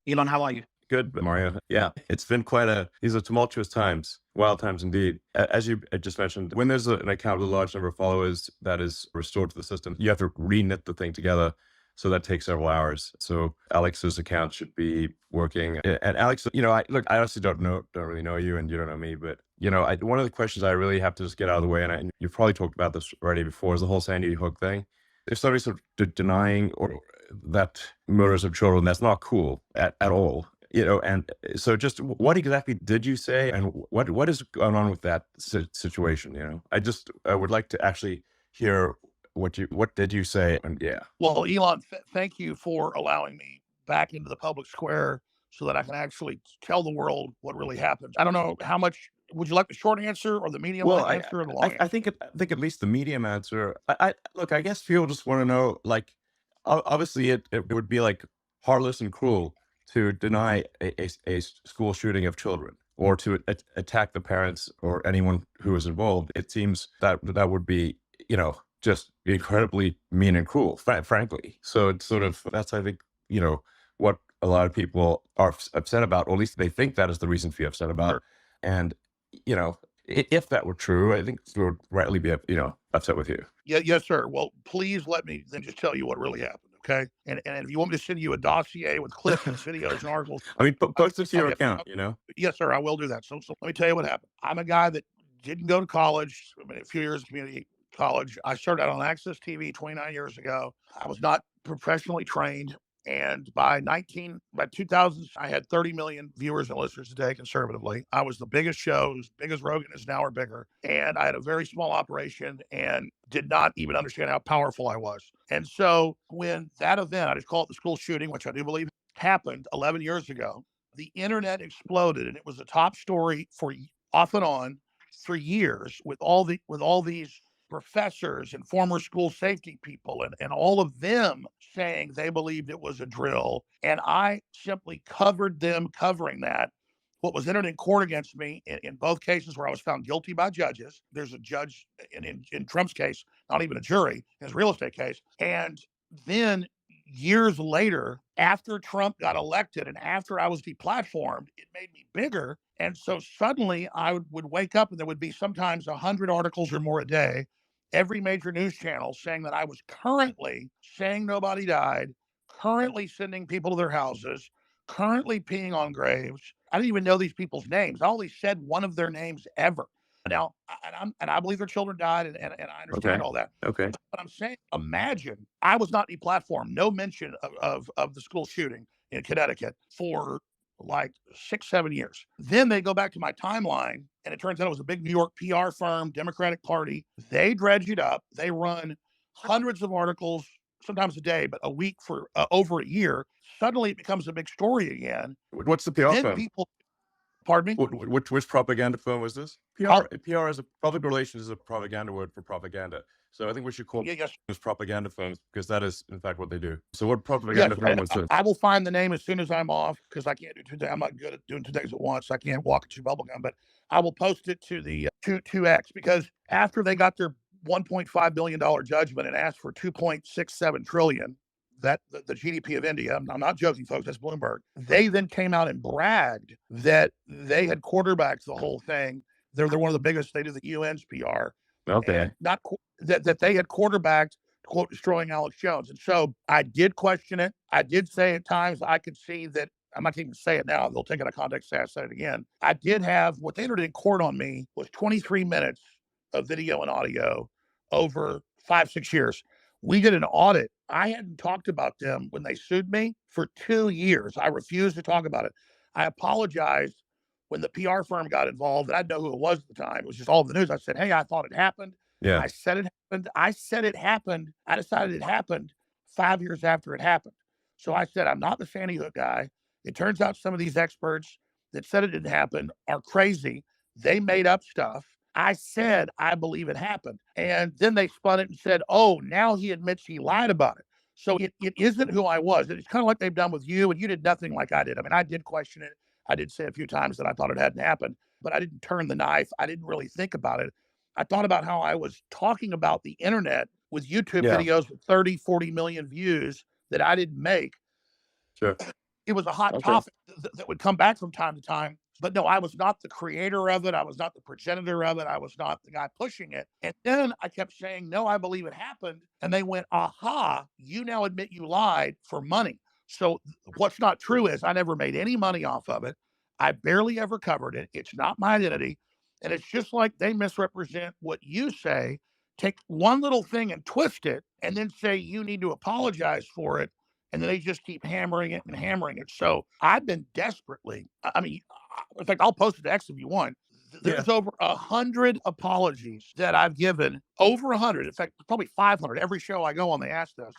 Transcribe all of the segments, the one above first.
Elon, how are you? Good, Mario. Yeah, it's been these are tumultuous times, wild times indeed. As you just mentioned, when there's an account with a large number of followers that is restored to the system, you have to re-knit the thing together. So that takes several hours. So Alex's account should be working. And Alex, I honestly don't really know you and you don't know me, but one of the questions I really have to just get out of the way, and you've probably talked about this already before, is the whole Sandy Hook thing. If somebody's sort of denying or that murders of children, that's not cool at all. And so just what exactly did you say, and what is going on with that situation? I would like to actually hear what did you say, and yeah. Well, Elon, thank you for allowing me back into the public square so that I can actually tell the world what really happened. I don't know how much would you like the short answer or the medium Well, answer or the long answer? I think at least the medium answer. I look, I guess people just want to know, like, obviously it would be like heartless and cruel to deny a school shooting of children or to attack the parents or anyone who is involved. It seems that that would be, just incredibly mean and cruel, frankly. So it's sort of, that's, I think, what a lot of people are upset about, or at least they think that is the reason to be upset about. Sure. And, if that were true, I think we would rightly be, upset with you. Yeah, yes, sir. Well, please let me then just tell you what really happened, okay? And if you want me to send you a dossier with clips and videos and articles, I mean, post it to I'll your get account, yes, sir, I will do that. So let me tell you what happened. I'm a guy that didn't go to college. I mean, a few years of community college. I started out on Access TV 29 years ago. I was not professionally trained. And by 2000, I had 30 million viewers and listeners a day conservatively. I was the biggest show, as big as Rogan is now or bigger. And I had a very small operation and did not even understand how powerful I was. And so when that event, I just call it the school shooting, which I do believe happened 11 years ago, the internet exploded and it was a top story for off and on for years with all these professors and former school safety people and all of them saying they believed it was a drill. And I simply covered them covering that. What was entered in court against me in both cases where I was found guilty by judges. There's a judge in Trump's case, not even a jury, in his real estate case. And then years later, after Trump got elected and after I was deplatformed, it made me bigger. And so suddenly I would wake up and there would be sometimes 100 articles or more a day, every major news channel saying that I was currently saying nobody died, currently sending people to their houses, currently peeing on graves. I didn't even know these people's names. I only said one of their names ever. Now, and I believe their children died, and I understand Okay. all that. Okay. But I'm saying, imagine I was not deplatformed, no mention of the school shooting in Connecticut for like 6, 7 years. Then they go back to my timeline, and it turns out it was a big New York PR firm, Democratic Party. They dredge it up. They run hundreds of articles, sometimes a day, but a week for over a year. Suddenly, it becomes a big story again. What's the PR Then firm? people, pardon me. Which propaganda firm was this? I'll, PR is public relations is a propaganda word for propaganda. So I think we should call yeah, yes, this propaganda firms because that is in fact what they do. So what yes, propaganda firm and was I this? will find the name as soon as I'm off because I can't do 2 days. I'm not good at doing 2 days at once. I can't walk and chew bubble gum, but I will post it to the 2X because after they got their $1.5 billion judgment and asked for 2.67 trillion, that the GDP of India. I'm not joking, folks. That's Bloomberg. They then came out and bragged that they had quarterbacked the whole thing. They're one of the biggest. They do the UN's PR, and Okay. not that they had quarterbacked quote destroying Alex Jones. And so I did question it. I did say at times I could see that I'm not even say it now. They'll take it out of context, say I said it again. I did have what they entered in court on me was 23 minutes of video and audio over 5, 6 years. We did an audit. I hadn't talked about them when they sued me for 2 years. I refused to talk about it. I apologized when the PR firm got involved. And I didn't know who it was at the time. It was just all over the news. I said, hey, I thought it happened. Yeah. I said it happened. I said it happened. I decided it happened 5 years after it happened. So I said, I'm not the Sandy Hook guy. It turns out some of these experts that said it didn't happen are crazy. They made up stuff. I said, I believe it happened. And then they spun it and said, oh, now he admits he lied about it. So it isn't who I was. It's kind of like they've done with you, and you did nothing like I did. I mean, I did question it. I did say a few times that I thought it hadn't happened, but I didn't turn the knife. I didn't really think about it. I thought about how I was talking about the internet with YouTube Yeah. videos with 30, 40 million views that I didn't make. Sure. It was a hot Okay. topic that would come back from time to time. But no, I was not the creator of it. I was not the progenitor of it. I was not the guy pushing it. And then I kept saying, no, I believe it happened. And they went, aha, you now admit you lied for money. So what's not true is I never made any money off of it. I barely ever covered it. It's not my identity. And it's just like they misrepresent what you say, take one little thing and twist it, and then say you need to apologize for it. And then they just keep hammering it and hammering it. So I've been desperately, I mean, in fact, I'll post it to X if you want. Yeah. There's over 100 apologies that I've given, over 100. In fact, probably 500. Every show I go on, they ask this.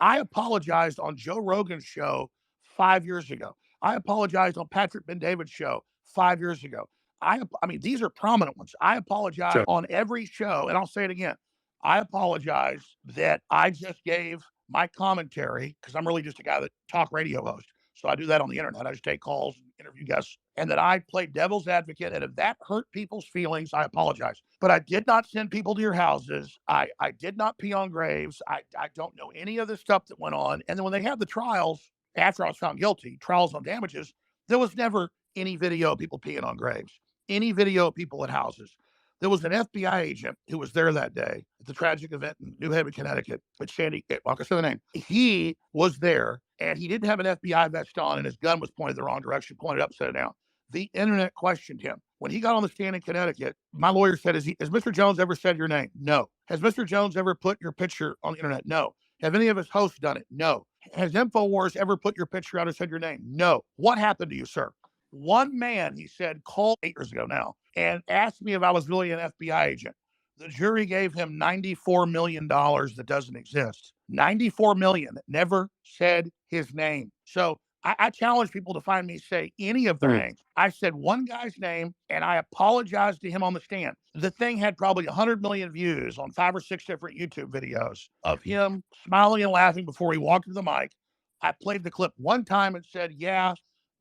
I apologized on Joe Rogan's show 5 years ago. I apologized on Patrick Ben-David's show 5 years ago. I mean, these are prominent ones. I apologize Sure. on every show, and I'll say it again. I apologize that I just gave my commentary because I'm really just a guy that talk radio host. So I do that on the internet. I just take calls and interview guests, and that I played devil's advocate. And if that hurt people's feelings, I apologize. But I did not send people to your houses. I did not pee on graves. I don't know any of the stuff that went on. And then when they had the trials after I was found guilty, trials on damages, there was never any video of people peeing on graves, any video of people at houses. There was an FBI agent who was there that day at the tragic event in New Haven, Connecticut, with Sandy, like I said the name. He was there and he didn't have an FBI vest on and his gun was pointed the wrong direction, pointed upside down. The internet questioned him. When he got on the stand in Connecticut, my lawyer said, has Mr. Jones ever said your name? No. Has Mr. Jones ever put your picture on the internet? No. Have any of his hosts done it? No. Has InfoWars ever put your picture out or said your name? No. What happened to you, sir? One man, he said, called 8 years ago now and asked me if I was really an FBI agent. The jury gave him $94 million that doesn't exist. $94 million that never said his name. So I challenge people to find me say any of their names. I said one guy's name and I apologized to him on the stand. The thing had probably 100 million views on 5 or 6 different YouTube videos of him smiling and laughing before he walked to the mic. I played the clip one time and said, yeah,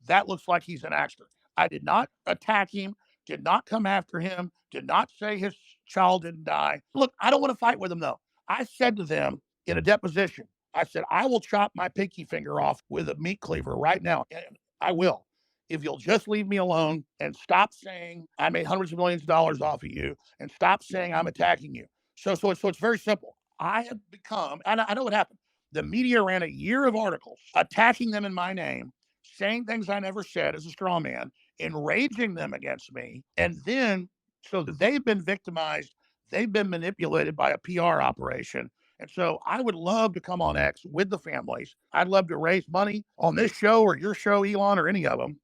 that looks like he's an actor. I did not attack him, did not come after him, did not say his child didn't die. Look, I don't want to fight with him, though. I said to them in a deposition, I said, I will chop my pinky finger off with a meat cleaver right now. And I will. If you'll just leave me alone and stop saying I made hundreds of millions of dollars off of you and stop saying I'm attacking you. So it's very simple. I have become, and I know what happened. The media ran a year of articles attacking them in my name, saying things I never said as a straw man, enraging them against me. And then, so they've been victimized, they've been manipulated by a PR operation. And so I would love to come on X with the families. I'd love to raise money on this show or your show, Elon, or any of them.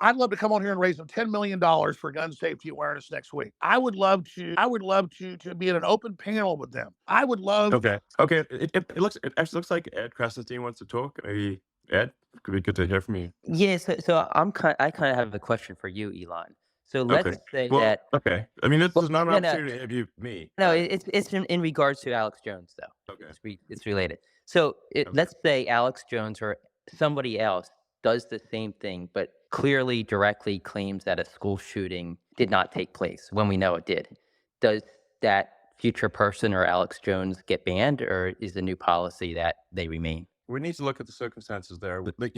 I'd love to come on here and raise them $10 million for gun safety awareness next week. I would love to be in an open panel with them. I would love. Okay. Okay. It actually looks like Ed Krasenstein wants to talk. Maybe Ed, could be good to hear from you. Yeah, so I kind of have a question for you, Elon. So Okay. let's say Well, that okay. I mean, this well, is not an no, no, opportunity to interview me. no, it's in regards to Alex Jones though. Okay. It's related. So Okay. let's say Alex Jones or somebody else does the same thing, but clearly directly claims that a school shooting did not take place when we know it did. Does that future person or Alex Jones get banned, or is the new policy that they remain? We need to look at the circumstances there. Like,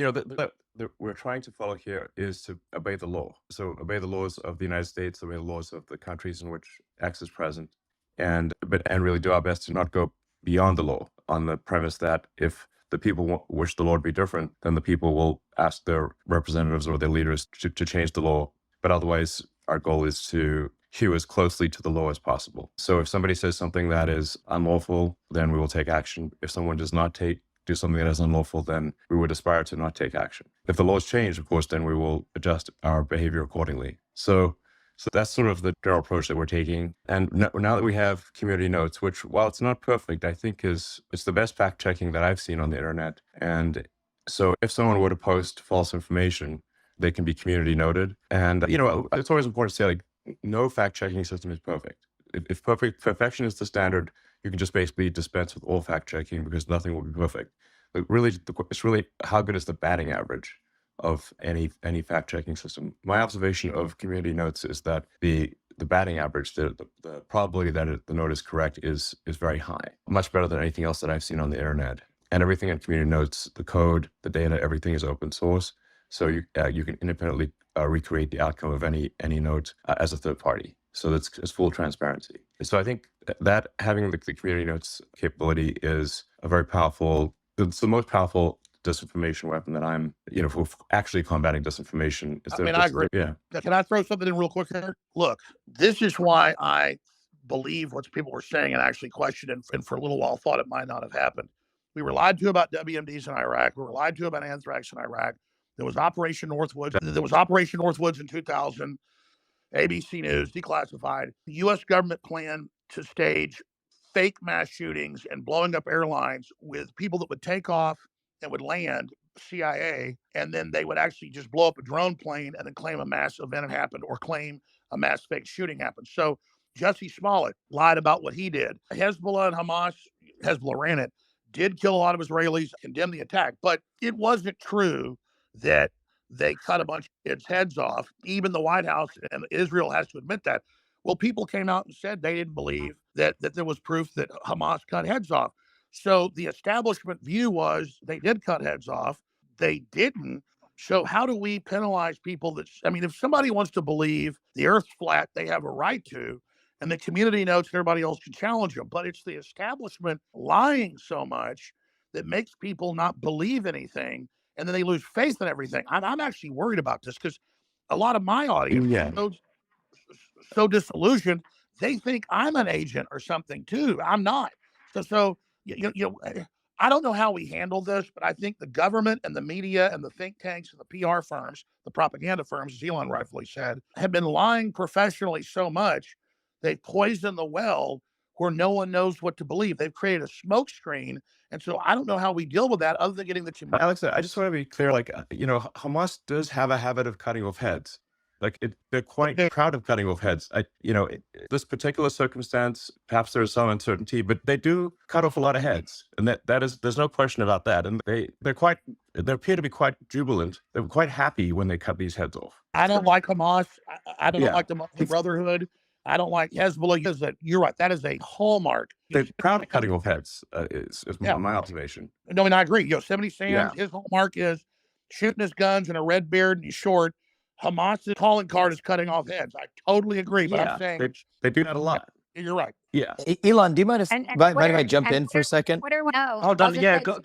we're trying to follow here is to obey the law. So obey the laws of the United States, obey the laws of the countries in which X is present, and really do our best to not go beyond the law on the premise that if the people wish the law to be different, then the people will ask their representatives or their leaders to change the law. But otherwise, our goal is to hew as closely to the law as possible. So if somebody says something that is unlawful, then we will take action. If someone does not do something that is unlawful, then we would aspire to not take action. If the laws change, of course, then we will adjust our behavior accordingly. So that's sort of the general approach that we're taking. And now that we have community notes, which, while it's not perfect, I think it's the best fact checking that I've seen on the internet. And so if someone were to post false information, they can be community noted. And, it's always important to say, like, no fact checking system is perfect. If perfection is the standard, you can just basically dispense with all fact checking because nothing will be perfect. But really, it's really how good is the batting average of any fact checking system. My observation of community notes is that the batting average, the probability that the note is correct is very high, much better than anything else that I've seen on the internet. and everything in community notes, the code, the data, everything is open source. So you can independently recreate the outcome of any note as a third party. So it's full transparency. So I think that having the community notes capability is a very powerful. It's the most powerful disinformation weapon that I'm, for actually combating disinformation. I mean, I agree. Yeah. Can I throw something in real quick here? Look, this is why I believe what people were saying and actually questioned and for a little while thought it might not have happened. We were lied to about WMDs in Iraq. We were lied to about anthrax in Iraq. There was Operation Northwoods. There was Operation Northwoods in 2000. ABC News, declassified. The U.S. government planned to stage fake mass shootings and blowing up airlines with people that would take off and would land, CIA, and then they would actually just blow up a drone plane and then claim a mass event had happened or claim a mass fake shooting happened. So Jussie Smollett lied about what he did. Hezbollah and Hamas, Hezbollah ran it, did kill a lot of Israelis, condemned the attack, but it wasn't true that they cut a bunch of kids' heads off. Even the White House and Israel has to admit that. Well, people came out and said they didn't believe that there was proof that Hamas cut heads off. So the establishment view was they did cut heads off. They didn't. So how do we penalize people if somebody wants to believe the earth's flat, they have a right to, and the community notes and everybody else can challenge them. But it's the establishment lying so much that makes people not believe anything. And then they lose faith in everything. I'm actually worried about this because a lot of my audience is so disillusioned. They think I'm an agent or something too. I'm not. So I don't know how we handle this, but I think the government and the media and the think tanks and the PR firms, the propaganda firms, as Elon rightfully said, have been lying professionally so much they've poisoned the well where no one knows what to believe. They've created a smokescreen. And so I don't know how we deal with that other than getting the Alex, I just want to be clear, Hamas does have a habit of cutting off heads. They're quite proud of cutting off heads. This particular circumstance, perhaps there is some uncertainty, but they do cut off a lot of heads. And there's no question about that. And they appear to be quite jubilant. They're quite happy when they cut these heads off. I don't like Hamas. I don't like the Muslim Brotherhood. I don't like Hezbollah. You're right. That is a hallmark. They're proud of cutting off heads, is my observation. No, I agree. Yosemite Sam, his hallmark is shooting his guns and a red beard and he's short. Hamas's calling card is cutting off heads. I totally agree, but I'm saying they do that a lot. You're right. Yeah. Elon, do you mind if I jump in for a second? Hold on. Yeah, go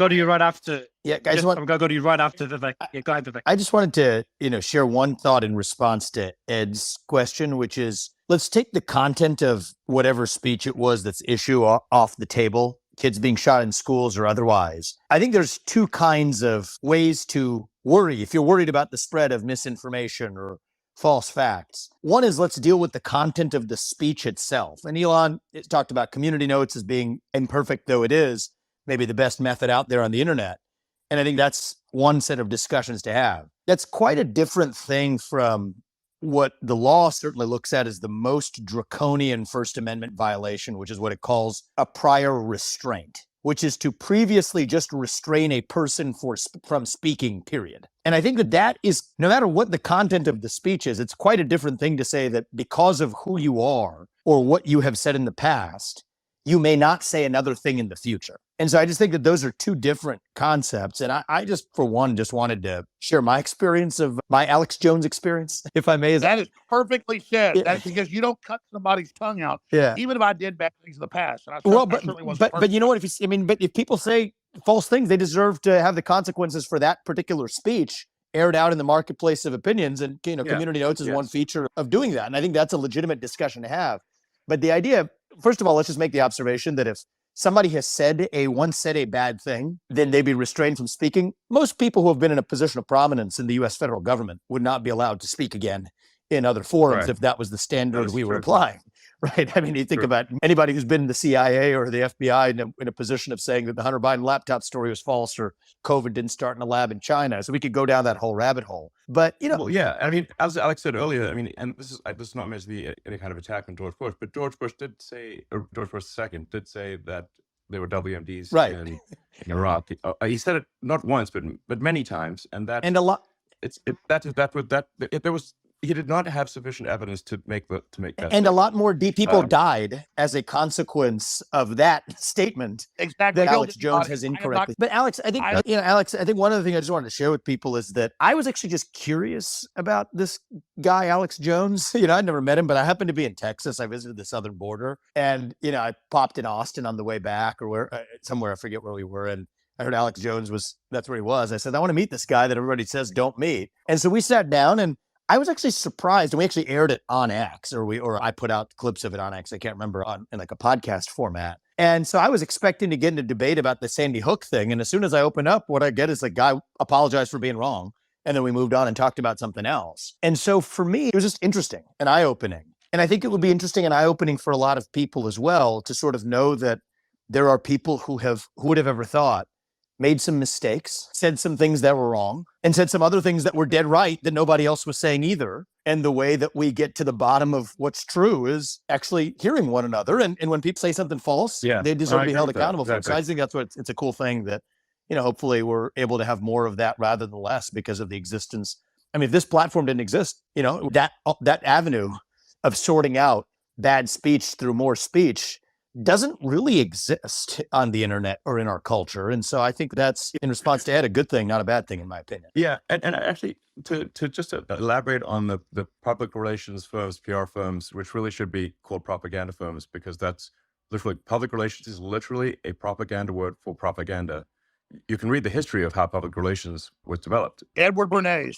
to you right after. Yeah, guys, I'm going to go to you right after Vivek. Yeah, go ahead, Vivek. I just wanted to, share one thought in response to Ed's question, which is, let's take the content of whatever speech it was that's issue off the table, kids being shot in schools or otherwise. I think there's two kinds of ways to worry if you're worried about the spread of misinformation or false facts. One is let's deal with the content of the speech itself. And Elon talked about community notes as being imperfect, though it is maybe the best method out there on the internet. And I think that's one set of discussions to have. That's quite a different thing from what the law certainly looks at as the most draconian First Amendment violation, which is what it calls a prior restraint, which is to previously just restrain a person from speaking, period. And I think that is, no matter what the content of the speech is, it's quite a different thing to say that because of who you are or what you have said in the past, you may not say another thing in the future. And so I just think that those are two different concepts. And I just, for one, just wanted to share my experience of my Alex Jones experience, if I may. That is perfectly said. Yeah. That's because you don't cut somebody's tongue out. Yeah. Even if I did bad things in the past. And but you know what? But if people say false things, they deserve to have the consequences for that particular speech aired out in the marketplace of opinions. And, community notes is one feature of doing that. And I think that's a legitimate discussion to have. But the idea, first of all, let's just make the observation that if somebody has once said a bad thing, then they'd be restrained from speaking. Most people who have been in a position of prominence in the U.S. federal government would not be allowed to speak again in other forums if that was the standard we were applying. Right. I mean, you think about anybody who's been in the CIA or the FBI in a position of saying that the Hunter Biden laptop story was false or COVID didn't start in a lab in China. So we could go down that whole rabbit hole. But, Well, yeah. I mean, as Alex said earlier, and this is not meant to be any kind of attack on George Bush, but George Bush II did say that there were WMDs in Iraq. He said it not once, but many times. And that, and a lot. There was he did not have sufficient evidence to make that And a statement. lot more people died as a consequence of that statement Exactly. that Alex Killed Jones anybody. has I am not- incorrectly. But Alex, I think Alex, I think one of the things I just wanted to share with people is that I was actually just curious about this guy, Alex Jones. I'd never met him, but I happened to be in Texas. I visited the southern border, and I popped in Austin on the way back, or where somewhere, I forget where we were, and I heard Alex Jones that's where he was. I said, I want to meet this guy that everybody says don't meet. And so we sat down, and I was actually surprised, and we actually aired it on X, or I put out clips of it on X. I can't remember, in like a podcast format. And so I was expecting to get into debate about the Sandy Hook thing. And as soon as I open up, what I get is the guy apologized for being wrong. And then we moved on and talked about something else. And so for me, it was just interesting and eye-opening. And I think it would be interesting and eye-opening for a lot of people as well to sort of know that there are people who would have ever thought, made some mistakes, said some things that were wrong, and said some other things that were dead right that nobody else was saying either. And the way that we get to the bottom of what's true is actually hearing one another. And when people say something false, they deserve to be held accountable for it. So I think that's it's a cool thing that, hopefully we're able to have more of that rather than less because of the existence. I mean, if this platform didn't exist, that avenue of sorting out bad speech through more speech doesn't really exist on the internet or in our culture. And so I think that's, in response to Ed, a good thing, not a bad thing, in my opinion. Yeah. And actually, to just elaborate on the public relations firms, PR firms, which really should be called propaganda firms, because that's literally, public relations is literally a propaganda word for propaganda. You can read the history of how public relations was developed. Edward Bernays.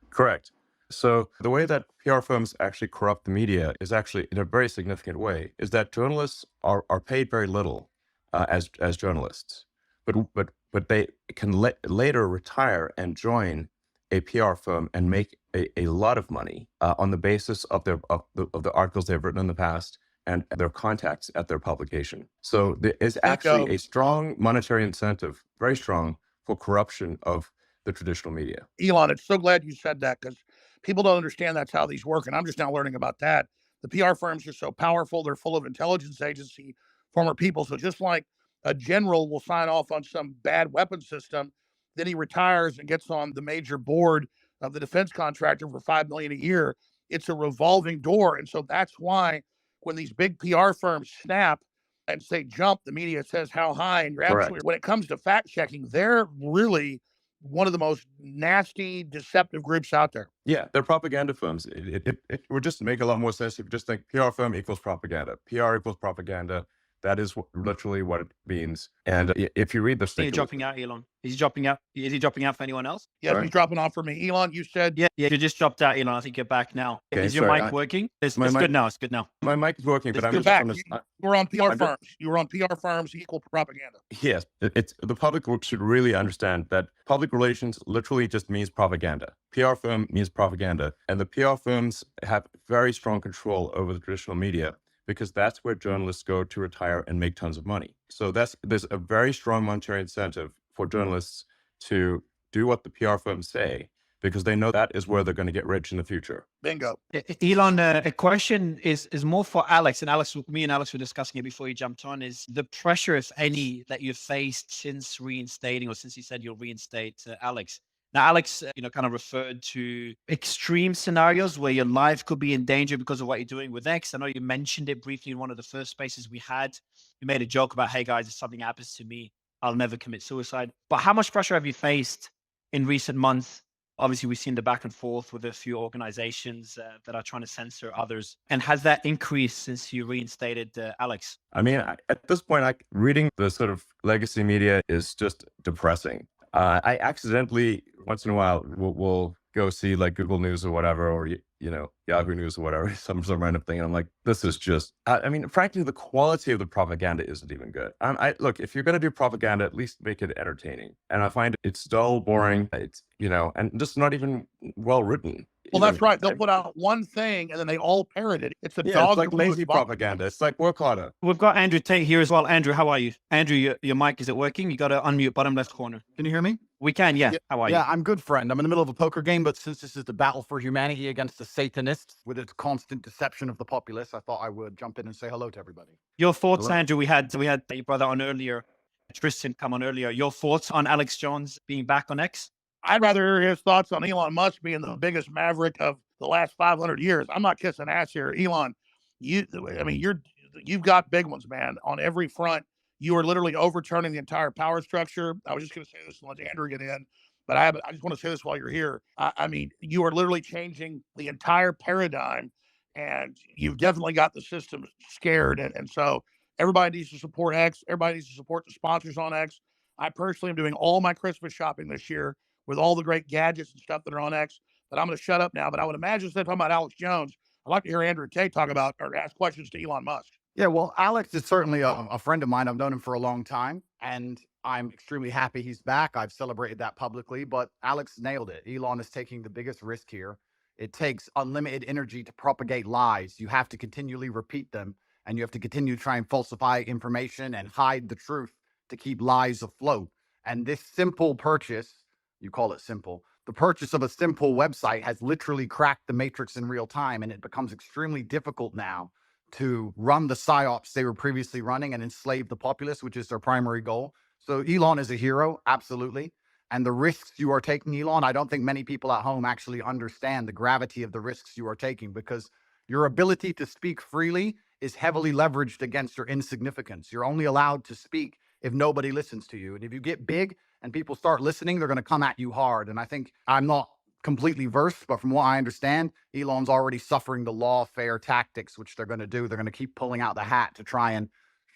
Correct. So the way that PR firms actually corrupt the media is actually, in a very significant way, is that journalists are paid very little as journalists, but they can later retire and join a PR firm and make a lot of money on the basis of the articles they've written in the past and their contacts at their publication. So there is actually a strong monetary incentive, very strong, for corruption of the traditional media. Elon, it's so glad you said that, because people don't understand that's how these work. And I'm just now learning about that. The PR firms are so powerful. They're full of intelligence agency, former people. So just like a general will sign off on some bad weapon system, then he retires and gets on the major board of the defense contractor for $5 million a year. It's a revolving door. And so that's why when these big PR firms snap and say jump, the media says how high. And you're absolutely, when it comes to fact checking, they're really one of the most nasty, deceptive groups out there. Yeah, they're propaganda firms. It would just make a lot more sense if you just think PR firm equals propaganda. PR equals propaganda. That is literally what it means. And if you read the He's dropping out, Elon. Is he dropping out? Is he dropping out for anyone else? Yes, he's dropping off for me. Elon, you said... Yeah, you just dropped out, Elon. I think you're back now. Okay, is your mic working? It's good now. It's good now. My mic is working, but I'm just back. You were on PR firms. You were on PR firms equal propaganda. Yes, it's the public should really understand that public relations literally just means propaganda. PR firm means propaganda. And the PR firms have very strong control over the traditional media, because that's where journalists go to retire and make tons of money. So there's a very strong monetary incentive for journalists to do what the PR firms say, because they know that is where they're going to get rich in the future. Bingo. Elon, a question is more for Alex. And Alex, me and Alex were discussing it before you jumped on, is the pressure, if any, that you've faced since reinstating, or since you said you'll reinstate Alex. Now, Alex, kind of referred to extreme scenarios where your life could be in danger because of what you're doing with X. I know you mentioned it briefly in one of the first spaces we had. You made a joke about, hey, guys, if something happens to me, I'll never commit suicide. But how much pressure have you faced in recent months? Obviously, we've seen the back and forth with a few organizations that are trying to censor others. And has that increased since you reinstated Alex? I mean, at this point, reading the sort of legacy media is just depressing. I accidentally, once in a while, will go see like Google News or whatever, or Yahoo News or whatever, some random thing, and I'm like, this is just. I mean, frankly, the quality of the propaganda isn't even good. Look, if you're gonna do propaganda, at least make it entertaining. And I find it's dull, boring. It's and just not even well written. Well, that's right. They'll put out one thing and then they all parrot it. It's a dog. It's like lazy propaganda. It's like work harder. We've got Andrew Tate here as well. Andrew, how are you? Andrew, your mic, is it working? You got to unmute bottom left corner. Can you hear me? We can, yeah. How are you? Yeah, I'm good, friend. I'm in the middle of a poker game, but since this is the battle for humanity against the Satanists with its constant deception of the populace, I thought I would jump in and say hello to everybody. Your thoughts, Andrew? We had your brother on earlier, Tristan come on earlier. Your thoughts on Alex Jones being back on X? I'd rather hear his thoughts on Elon Musk being the biggest maverick of the last 500 years. I'm not kissing ass here, Elon. You, I mean, you've got big ones, man, on every front. You are literally overturning the entire power structure. I was just going to say this and let Andrew get in, but I just want to say this while you're here. I mean, you are literally changing the entire paradigm, and you've definitely got the system scared. And so everybody needs to support X. Everybody needs to support the sponsors on X. I personally am doing all my Christmas shopping this year with all the great gadgets and stuff that are on X. But I'm going to shut up now. But I would imagine instead of talking about Alex Jones, I'd like to hear Andrew Tate talk about or ask questions to Elon Musk. Yeah, well, Alex is certainly a friend of mine. I've known him for a long time, and I'm extremely happy he's back. I've celebrated that publicly, but Alex nailed it. Elon is taking the biggest risk here. It takes unlimited energy to propagate lies. You have to continually repeat them, and you have to continue to try and falsify information and hide the truth to keep lies afloat. And this simple purchase, you call it simple, the purchase of a simple website has literally cracked the matrix in real time, and it becomes extremely difficult now to run the psyops they were previously running and enslave the populace, which is their primary goal. So Elon is a hero, absolutely. And the risks you are taking, Elon, I don't think many people at home actually understand the gravity of the risks you are taking, because your ability to speak freely is heavily leveraged against your insignificance. You're only allowed to speak if nobody listens to you. And if you get big and people start listening, they're going to come at you hard. And I think I'm not completely versed, but from what I understand, Elon's already suffering the lawfare tactics, which they're going to do. They're going to keep pulling out the hat to try and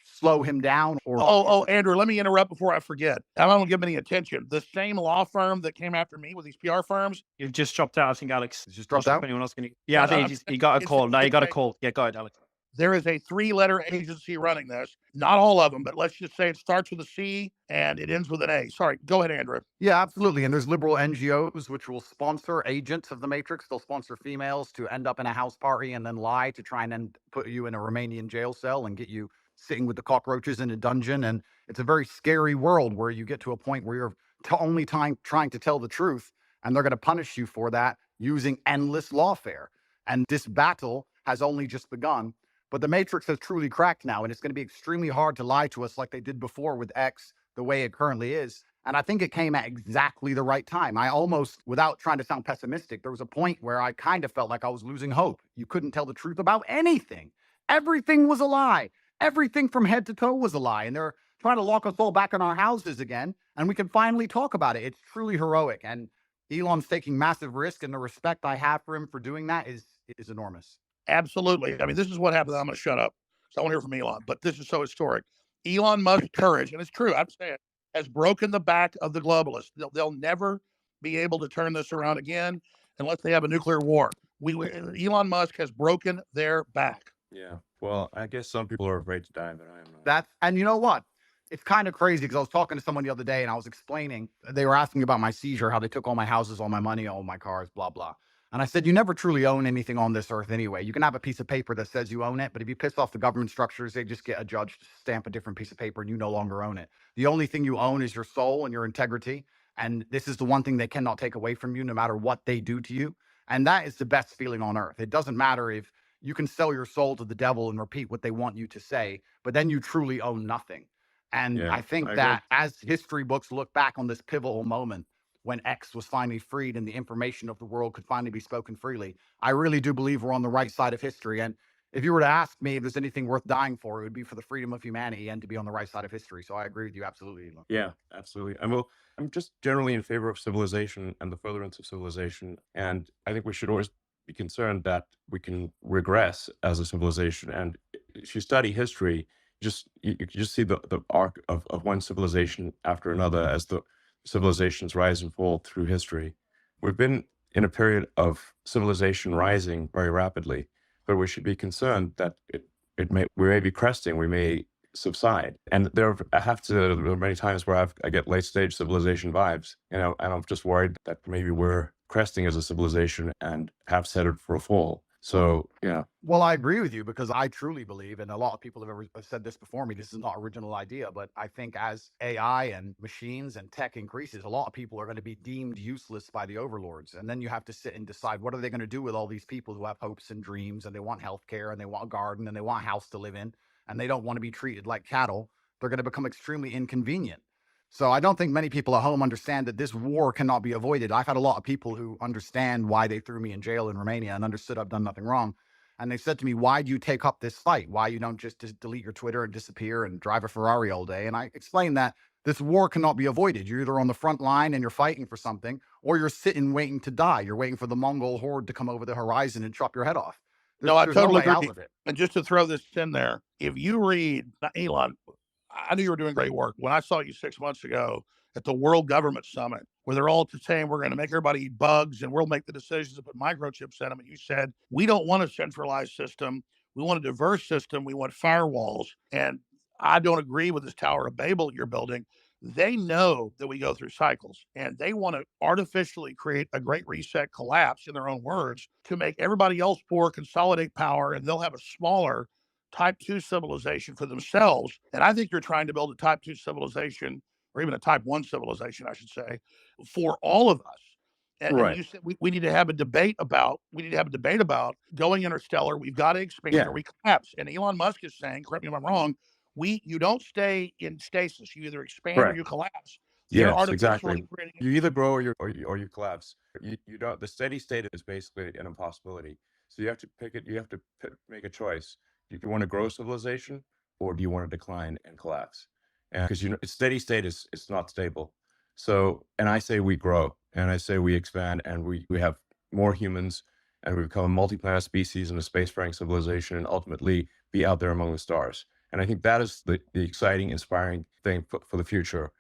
slow him down. Andrew, let me interrupt before I forget. I don't give him any attention. The same law firm that came after me with these PR firms. You've just dropped out, I think, Alex. Just dropped out? Anyone else yeah, I think he got a call. No, you got a call. Yeah, go ahead, Alex. There is a 3-letter agency running this. Not all of them, but let's just say it starts with a C and it ends with an A. Sorry, go ahead, Andrew. Yeah, absolutely. And there's liberal NGOs which will sponsor agents of the Matrix. They'll sponsor females to end up in a house party and then lie to try and then put you in a Romanian jail cell and get you sitting with the cockroaches in a dungeon. And it's a very scary world where you get to a point where you're only trying to tell the truth, and they're going to punish you for that using endless lawfare. And this battle has only just begun. But the Matrix has truly cracked now, and it's going to be extremely hard to lie to us like they did before with X, the way it currently is. And I think it came at exactly the right time. I almost, without trying to sound pessimistic, there was a point where I kind of felt like I was losing hope. You couldn't tell the truth about anything. Everything was a lie. Everything from head to toe was a lie. And they're trying to lock us all back in our houses again, and we can finally talk about it. It's truly heroic. And Elon's taking massive risk, and the respect I have for him for doing that is enormous. Absolutely. I mean, this is what happened. I'm going to shut up. So I want to hear from Elon, but this is so historic. Elon Musk's courage, and it's true, I'm saying, has broken the back of the globalists. They'll never be able to turn this around again unless they have a nuclear war. Elon Musk has broken their back. Yeah. Well, I guess some people are afraid to die, but I am not. And you know what? It's kind of crazy because I was talking to someone the other day and I was explaining, they were asking about my seizure, how they took all my houses, all my money, all my cars, blah, blah. And I said, you never truly own anything on this earth anyway. You can have a piece of paper that says you own it, but if you piss off the government structures, they just get a judge to stamp a different piece of paper and you no longer own it. The only thing you own is your soul and your integrity. And this is the one thing they cannot take away from you, no matter what they do to you. And that is the best feeling on earth. It doesn't matter if you can sell your soul to the devil and repeat what they want you to say, but then you truly own nothing. And Yeah, I think I that as history books look back on this pivotal moment when X was finally freed and the information of the world could finally be spoken freely, I really do believe we're on the right side of history. And if you were to ask me if there's anything worth dying for, it would be for the freedom of humanity and to be on the right side of history. So I agree with you absolutely, Elon. Yeah, absolutely. I'm just generally in favor of civilization and the furtherance of civilization. And I think we should always be concerned that we can regress as a civilization. And if you study history, you just see the arc of one civilization after another as the civilizations rise and fall through history. We've been in a period of civilization rising very rapidly, but we should be concerned that we may be cresting, we may subside. And there are many times where I get late stage civilization vibes, and I'm just worried that maybe we're cresting as a civilization and have set it for a fall. So, yeah. Well, I agree with you because I truly believe, and a lot of people have said this before me, this is not an original idea, but I think as AI and machines and tech increases, a lot of people are going to be deemed useless by the overlords. And then you have to sit and decide, what are they going to do with all these people who have hopes and dreams and they want healthcare and they want a garden and they want a house to live in and they don't want to be treated like cattle? They're going to become extremely inconvenient. So I don't think many people at home understand that this war cannot be avoided. I've had a lot of people who understand why they threw me in jail in Romania and understood I've done nothing wrong. And they said to me, why do you take up this fight? Why you don't just delete your Twitter and disappear and drive a Ferrari all day? And I explained that this war cannot be avoided. You're either on the front line and you're fighting for something, or you're sitting waiting to die. You're waiting for the Mongol horde to come over the horizon and chop your head off. No, I There's no totally way out agree. of it. And just to throw this in there, if you read Elon, I knew you were doing great work. When I saw you 6 months ago at the World Government Summit, where they're all saying we're going to make everybody eat bugs and we'll make the decisions to put microchips in them, and you said, we don't want a centralized system. We want a diverse system. We want firewalls. And I don't agree with this Tower of Babel you're building. They know that we go through cycles, and they want to artificially create a great reset collapse, in their own words, to make everybody else poor, consolidate power, and they'll have a smaller type 2 civilization for themselves. And I think you're trying to build a type 2 civilization, or even a type 1 civilization, I should say, for all of us. And Right. you said we need to have a debate about going interstellar. We've got to expand Yeah. or we collapse. And Elon Musk is saying, correct me if I'm wrong, you don't stay in stasis. You either expand or Correct. you collapse. They're Yes, artificially exactly. creating You either grow or you collapse. You don't. The steady state is basically an impossibility. So you have to pick it. You have to make a choice. Do you want to grow civilization, or do you want to decline and collapse? And because steady state is it's not stable. So, and I say we grow, and I say we expand, and we have more humans, and we become a multi-planet species and a spacefaring civilization, and ultimately be out there among the stars. And I think that is the exciting, inspiring thing for the future.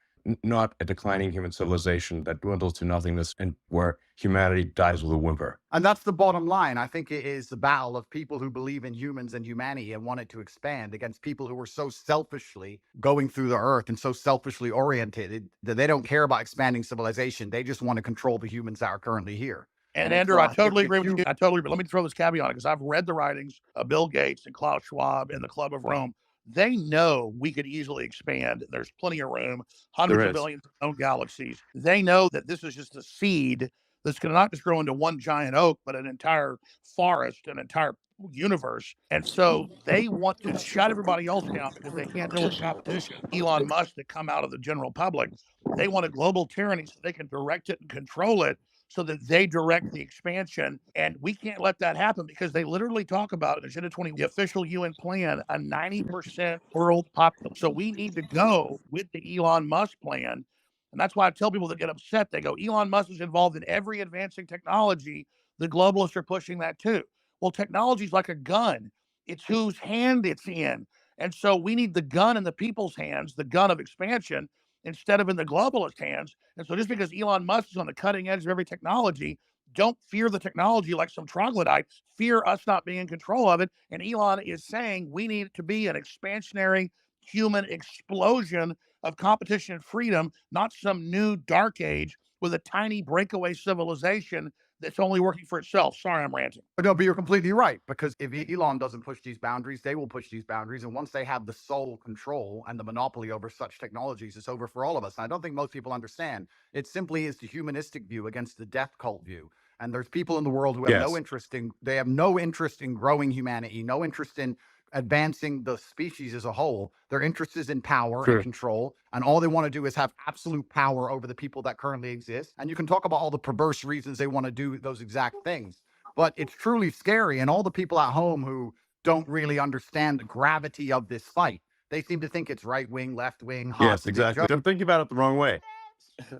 Not a declining human civilization that dwindles to nothingness and where humanity dies with a whimper. And that's the bottom line. I think it is the battle of people who believe in humans and humanity and want it to expand against people who are so selfishly going through the earth and so selfishly oriented that they don't care about expanding civilization. They just want to control the humans that are currently here. And Andrew, I totally agree with you. I totally agree. Let me throw this caveat on it, because I've read the writings of Bill Gates and Klaus Schwab and the Club of Rome. They know we could easily expand. There's plenty of room, hundreds of billions of known galaxies. They know that this is just a seed that's going to not just grow into one giant oak, but an entire forest, an entire universe. And so they want to shut everybody else down because they can't deal with competition. Elon Musk, that come out of the general public, they want a global tyranny so they can direct it and control it, so that they direct the expansion. And we can't let that happen, because they literally talk about it in Agenda 20, the official UN plan, a 90% world population. So we need to go with the Elon Musk plan. And that's why I tell people that get upset, they go, Elon Musk is involved in every advancing technology. The globalists are pushing that too. Well, technology is like a gun. It's whose hand it's in. And so we need the gun in the people's hands, the gun of expansion, instead of in the globalist hands. And so just because Elon Musk is on the cutting edge of every technology, don't fear the technology like some troglodyte. Fear us not being in control of it. And Elon is saying we need it to be an expansionary human explosion of competition and freedom, not some new dark age with a tiny breakaway civilization that's only working for itself. Sorry, I'm ranting. No, but you're completely right, because if Elon doesn't push these boundaries, they will push these boundaries. And once they have the sole control and the monopoly over such technologies, it's over for all of us. And I don't think most people understand. It simply is the humanistic view against the death cult view. And there's people in the world who have no interest in, they have no interest in growing humanity, no interest in advancing the species as a whole. Their interest is in power and control, and all they want to do is have absolute power over the people that currently exist. And you can talk about all the perverse reasons they want to do those exact things, but it's truly scary. And all the people at home who don't really understand the gravity of this fight, they seem to think it's right wing, left wing. Yes, exactly. I'm thinking about it the wrong way.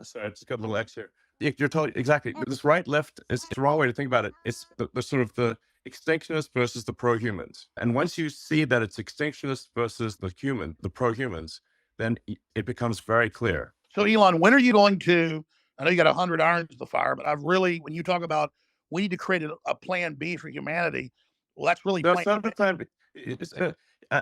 Sorry, I just got a little X here. You're totally exactly. This right left is the wrong way to think about it. It's the sort of the extinctionists versus the pro-humans. And once you see that it's extinctionists versus the pro-humans, then it becomes very clear. So Elon, when are you going to, I know you got 100 irons to the fire, but when you talk about we need to create a plan B for humanity, well, that's really No, it's not a plan B.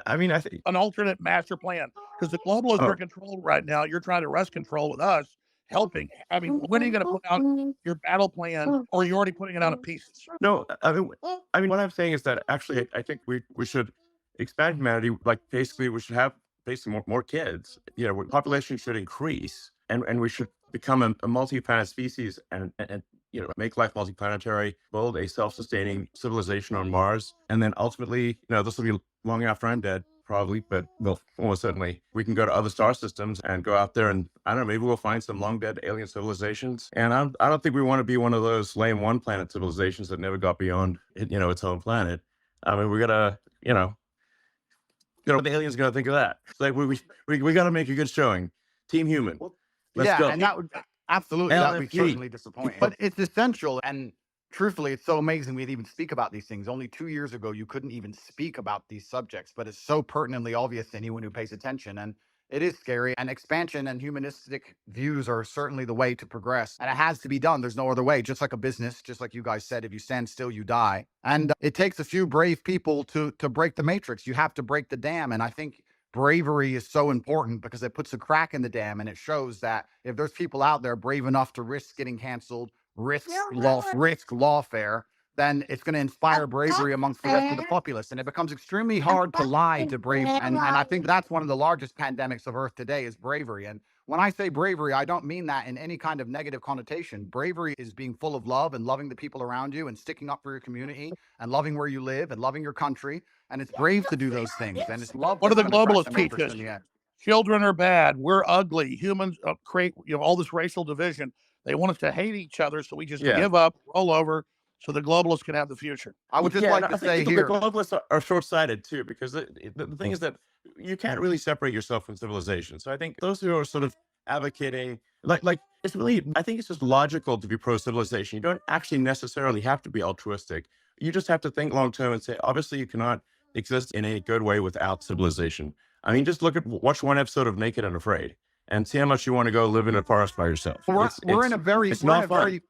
I mean, I think an alternate master plan, because the globalists are controlled right now. You're trying to wrest control with us helping. I mean, when are you going to put out your battle plan, or are you already putting it out of pieces? No, I mean, what I'm saying is that actually, I think we should expand humanity. Like basically, we should have basically more kids. You know, population should increase, and we should become a multi-planet species, and make life multiplanetary, build a self-sustaining civilization on Mars, and then ultimately, this will be long after I'm dead, probably, but well, almost certainly we can go to other star systems and go out there and I don't know, maybe we'll find some long dead alien civilizations. And I don't think we want to be one of those lame one planet civilizations that never got beyond its own planet. I mean, we gotta, what the aliens gonna think of that? It's like we gotta make a good showing. Team Human. Let's yeah, go. and that would absolutely that would be LFG. certainly disappointing. But it's essential, and truthfully, it's so amazing we'd even speak about these things. Only 2 years ago, you couldn't even speak about these subjects, but it's so pertinently obvious to anyone who pays attention. And it is scary. And expansion and humanistic views are certainly the way to progress. And it has to be done. There's no other way. Just like a business, just like you guys said, if you stand still, you die. And it takes a few brave people to break the matrix. You have to break the dam. And I think bravery is so important because it puts a crack in the dam, and it shows that if there's people out there brave enough to risk getting canceled, risk lawfare, then it's going to inspire bravery amongst the rest of the populace. And it becomes extremely hard to lie to brave. And I think that's one of the largest pandemics of Earth today is bravery. And when I say bravery, I don't mean that in any kind of negative connotation. Bravery is being full of love and loving the people around you and sticking up for your community and loving where you live and loving your country. And it's brave to do those things. And it's love. What do the that's gonna crack globalists the teach matrix us? in the end. Children are bad. We're ugly. Humans create, all this racial division. They want us to hate each other, so we just Yeah. give up, roll over, so the globalists can have the future. I would just Yeah, like and to I think say the here. globalists are short-sighted too, because the thing is that you can't really separate yourself from civilization. So I think those who are sort of advocating, like it's really, I think it's just logical to be pro-civilization. You don't actually necessarily have to be altruistic. You just have to think long-term and say, obviously, you cannot exist in a good way without civilization. I mean, just watch one episode of Naked and Afraid and see how much you want to go live in a forest by yourself. We're in a very it's not fun.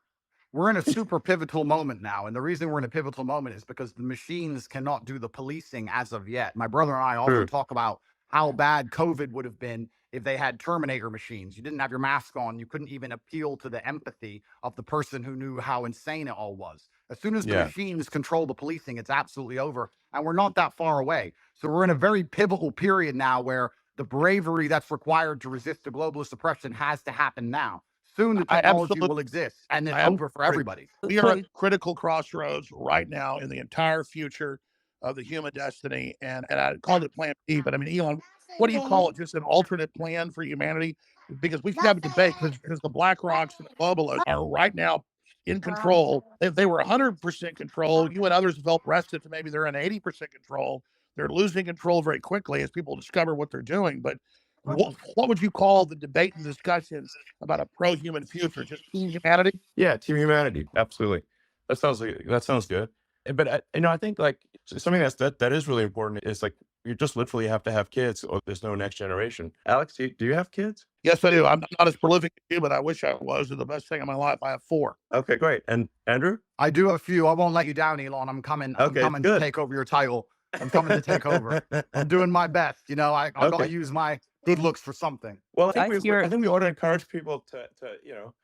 we're in a super pivotal moment now. And the reason we're in a pivotal moment is because the machines cannot do the policing as of yet. My brother and I often True. talk about how bad COVID would have been if they had Terminator machines. You didn't have your mask on. You couldn't even appeal to the empathy of the person who knew how insane it all was. As soon as the Yeah. machines control the policing, it's absolutely over. And we're not that far away. So we're in a very pivotal period now where the bravery that's required to resist the globalist oppression has to happen now. Soon the I technology absolutely- will exist, and it's I am- over for everybody. We are at critical crossroads right now in the entire future of the human destiny. And I called it Plan B, but I mean, Elon, what do you call it? Just an alternate plan for humanity? Because we should have a debate because the Black Rocks and the globalists are right now in control. If they were 100% control, you and others have felt rested to maybe they're in 80% control. They're losing control very quickly as people discover what they're doing. But what would you call the debate and discussions about a pro-human future? Just team humanity? Yeah, Team Humanity, absolutely. That sounds good. But I think like something that is really important is like you just literally have to have kids, or there's no next generation. Alex, do you have kids? Yes, I do. I'm not as prolific as you, but I wish I was. They're the best thing in my life. I have 4. Okay, great. And Andrew? I do have a few. I won't let you down, Elon. I'm coming to good. take over your title. I'm coming to take over. I'm doing my best. I got to Okay. use my good looks for something. Well, I I think we ought to encourage people to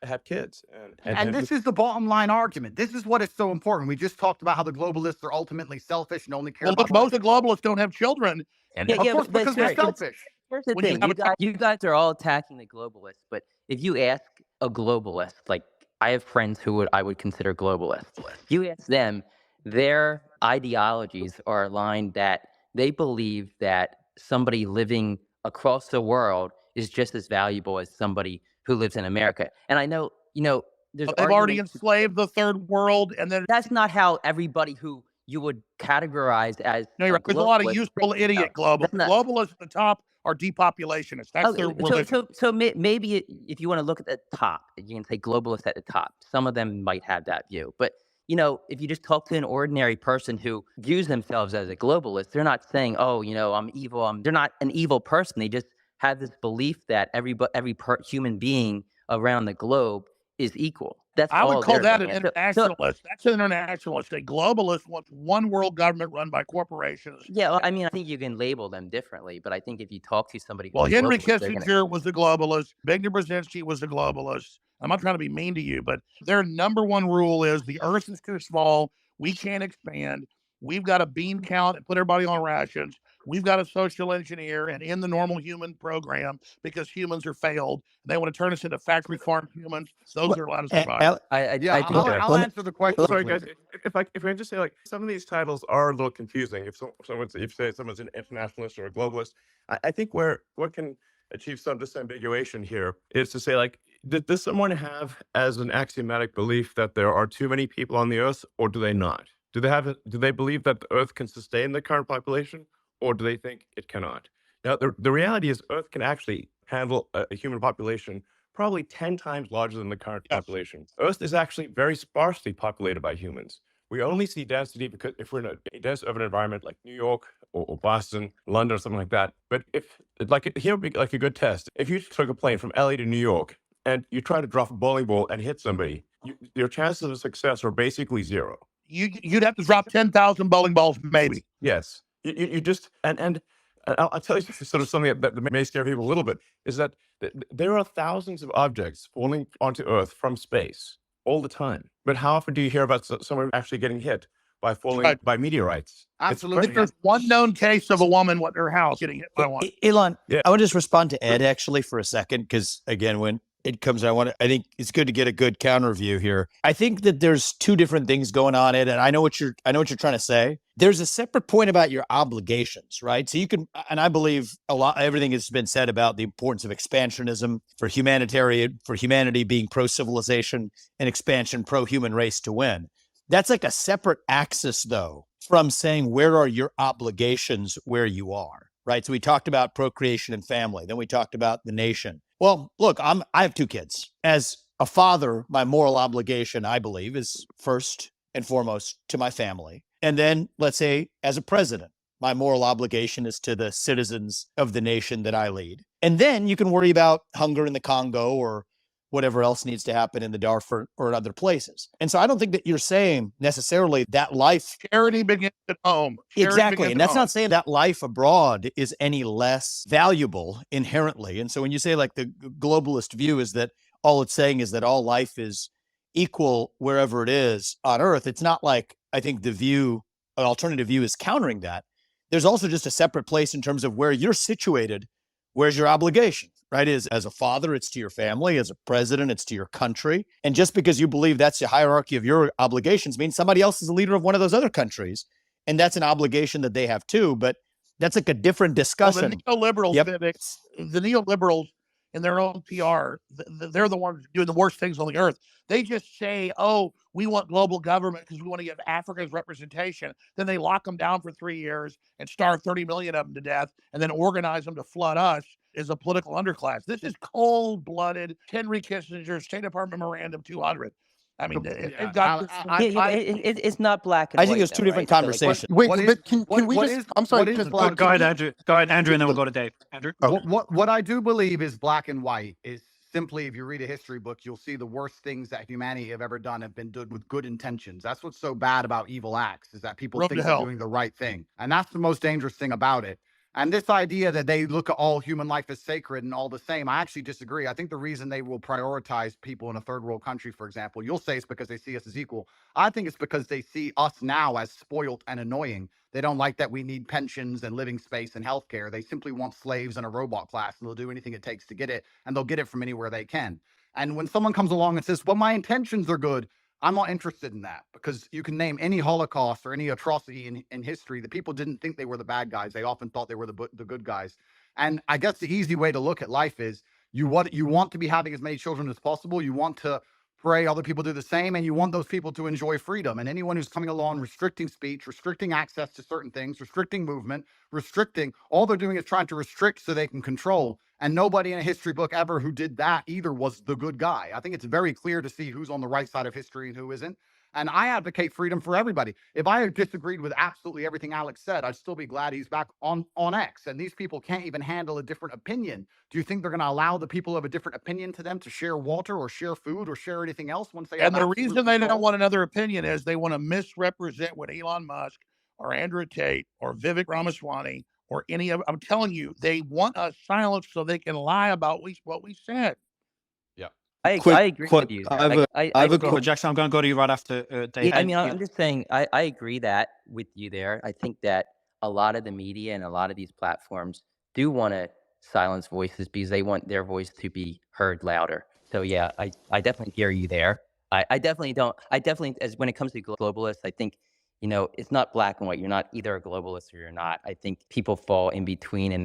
have kids. And this is the bottom line argument. This is what is so important. We just talked about how the globalists are ultimately selfish and only care Well, about look, most of the globalists don't have children. And Yeah, of course, but because they're seriously, selfish. here's the When you thing. have You guys are all attacking the globalists, but if you ask a globalist, like I have friends who I would consider globalists, you ask them, their ideologies are aligned that they believe that somebody living across the world is just as valuable as somebody who lives in America. And I know, there's they've already arguments- enslaved the third world, and then that's not how everybody who you would categorize as no, you're right. There's a lot of globalist useful thinks. idiot No, globalists. that's not- Globalists at the top are depopulationists. That's their religion. So maybe if you want to look at the top, you can say globalists at the top. Some of them might have that view, but if you just talk to an ordinary person who views themselves as a globalist, they're not saying, "Oh, I'm evil." They're not an evil person. They just have this belief that every human being around the globe is equal. That's I would all call they're that an looking at. internationalist. That's an internationalist. A globalist wants one world government run by corporations. Yeah, well, I mean, I think you can label them differently, but I think if you talk to somebody, Well, who's Henry globalist, they're gonna- Kissinger was a globalist. Victor Brzezinski was a globalist. I'm not trying to be mean to you, but their number one rule is the earth is too small. We can't expand. We've got to bean count and put everybody on rations. we've got to social engineer and end the normal human program because humans are failed. And they want to turn us into factory farm humans. Those are allowed to survive. Yeah, I think I'll Okay. answer the question. Sorry, guys. If I can just say, like, some of these titles are a little confusing. If say someone's an internationalist or a globalist, I think where what can achieve some disambiguation here is to say, like, does someone have as an axiomatic belief that there are too many people on the Earth, or do they not? Do they believe that the Earth can sustain the current population, or do they think it cannot? Now, the reality is Earth can actually handle a human population probably 10 times larger than the current Yes. population. Earth is actually very sparsely populated by humans. We only see density because if we're in a dense urban environment like New York or Boston, London, or something like that. But if, like, here would be like a good test. If you took a plane from LA to New York and you try to drop a bowling ball and hit somebody, your chances of success are basically zero. You'd have to drop 10,000 bowling balls, maybe. Yes. You just, and I'll tell you sort of something that may scare people a little bit, is that there are thousands of objects falling onto Earth from space all the time. But how often do you hear about someone actually getting hit by falling by meteorites? Absolutely. There's one known case of a woman at her house getting hit by one. Elon, Yeah. I want to just respond to Ed actually for a second, because again, when it comes, I think it's good to get a good counter view here. I think that there's two different things going on, Ed, and I know what you're trying to say. There's a separate point about your obligations, right? So you can, and I believe everything has been said about the importance of expansionism for humanity being pro-civilization, and expansion pro-human race to win. That's like a separate axis, though, from saying where are your obligations where you are, right? So we talked about procreation and family. Then we talked about the nation. Well, look, I have two kids. As a father, my moral obligation, I believe, is first and foremost to my family. And then, let's say, as a president, my moral obligation is to the citizens of the nation that I lead. And then you can worry about hunger in the Congo or whatever else needs to happen in the Darfur or in other places. And so I don't think that you're saying necessarily that life... Charity begins at home. Exactly. And that's not saying that life abroad is any less valuable inherently. And so when you say, like, the globalist view is that all it's saying is that all life is equal wherever it is on Earth, it's not like, I think an alternative view is countering that. There's also just a separate place in terms of where you're situated. Where's your obligation, right? As a father, it's to your family. As a president, it's to your country. And just because you believe that's the hierarchy of your obligations means somebody else is the leader of one of those other countries. And that's an obligation that they have too. But that's like a different discussion. Well, the neoliberals in their own PR, they're the ones doing the worst things on the earth. They just say, oh, we want global government because we want to give Africa's representation. Then they lock them down for 3 years and starve 30 million of them to death and then organize them to flood us as a political underclass. This is cold-blooded Henry Kissinger's State Department Memorandum 200. I mean, Yeah, it got it's not black and I white. think there's two different conversations. Wait, What but is- can what- we what just? is- I'm sorry. what is just- black- Go ahead, Andrew. Go ahead, Andrew, and then we'll go to Dave. Andrew? Oh. What I do believe is black and white is simply, if you read a history book, you'll see the worst things that humanity have ever done have been done with good intentions. That's what's so bad about evil acts, is that people Road think to they're hell. doing the right thing. And that's the most dangerous thing about it. And this idea that they look at all human life as sacred and all the same, I actually disagree. I think the reason they will prioritize people in a third world country, for example, you'll say it's because they see us as equal. I think it's because they see us now as spoiled and annoying. They don't like that we need pensions and living space and healthcare. They simply want slaves and a robot class, and they'll do anything it takes to get it, and they'll get it from anywhere they can. And when someone comes along and says, well, my intentions are good, I'm not interested in that, because you can name any Holocaust or any atrocity in history that people didn't think they were the bad guys. They often thought they were the good guys. And I guess the easy way to look at life is you want to be having as many children as possible. You want to pray other people do the same, and you want those people to enjoy freedom. And anyone who's coming along restricting speech, restricting access to certain things, restricting movement, all they're doing is trying to restrict so they can control. And nobody in a history book ever who did that either was the good guy. I think it's very clear to see who's on the right side of history and who isn't. And I advocate freedom for everybody. If I had disagreed with absolutely everything Alex said, I'd still be glad he's back on X. And these people can't even handle a different opinion. Do you think they're going to allow the people who have a different opinion to them to share water or share food or share anything else once they have And the absolute reason they control? don't want another opinion is they want to misrepresent what Elon Musk or Andrew Tate or Vivek Ramaswamy or any of, I'm telling you, they want us silenced so they can lie about what we said. I agree with you. I have a Go ahead, Jackson. I'm going to go to you right after Dave. Yeah, I mean, I'm just saying, I agree that with you there. I think that a lot of the media and a lot of these platforms do want to silence voices because they want their voice to be heard louder. So yeah, I definitely hear you there. I definitely don't. I definitely, as when it comes to globalists, I think, it's not black and white. You're not either a globalist or you're not. I think people fall in between, and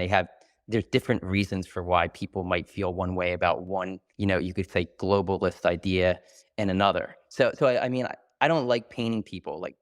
there's different reasons for why people might feel one way about one, you could say globalist idea and another. So I mean, I don't like painting people like,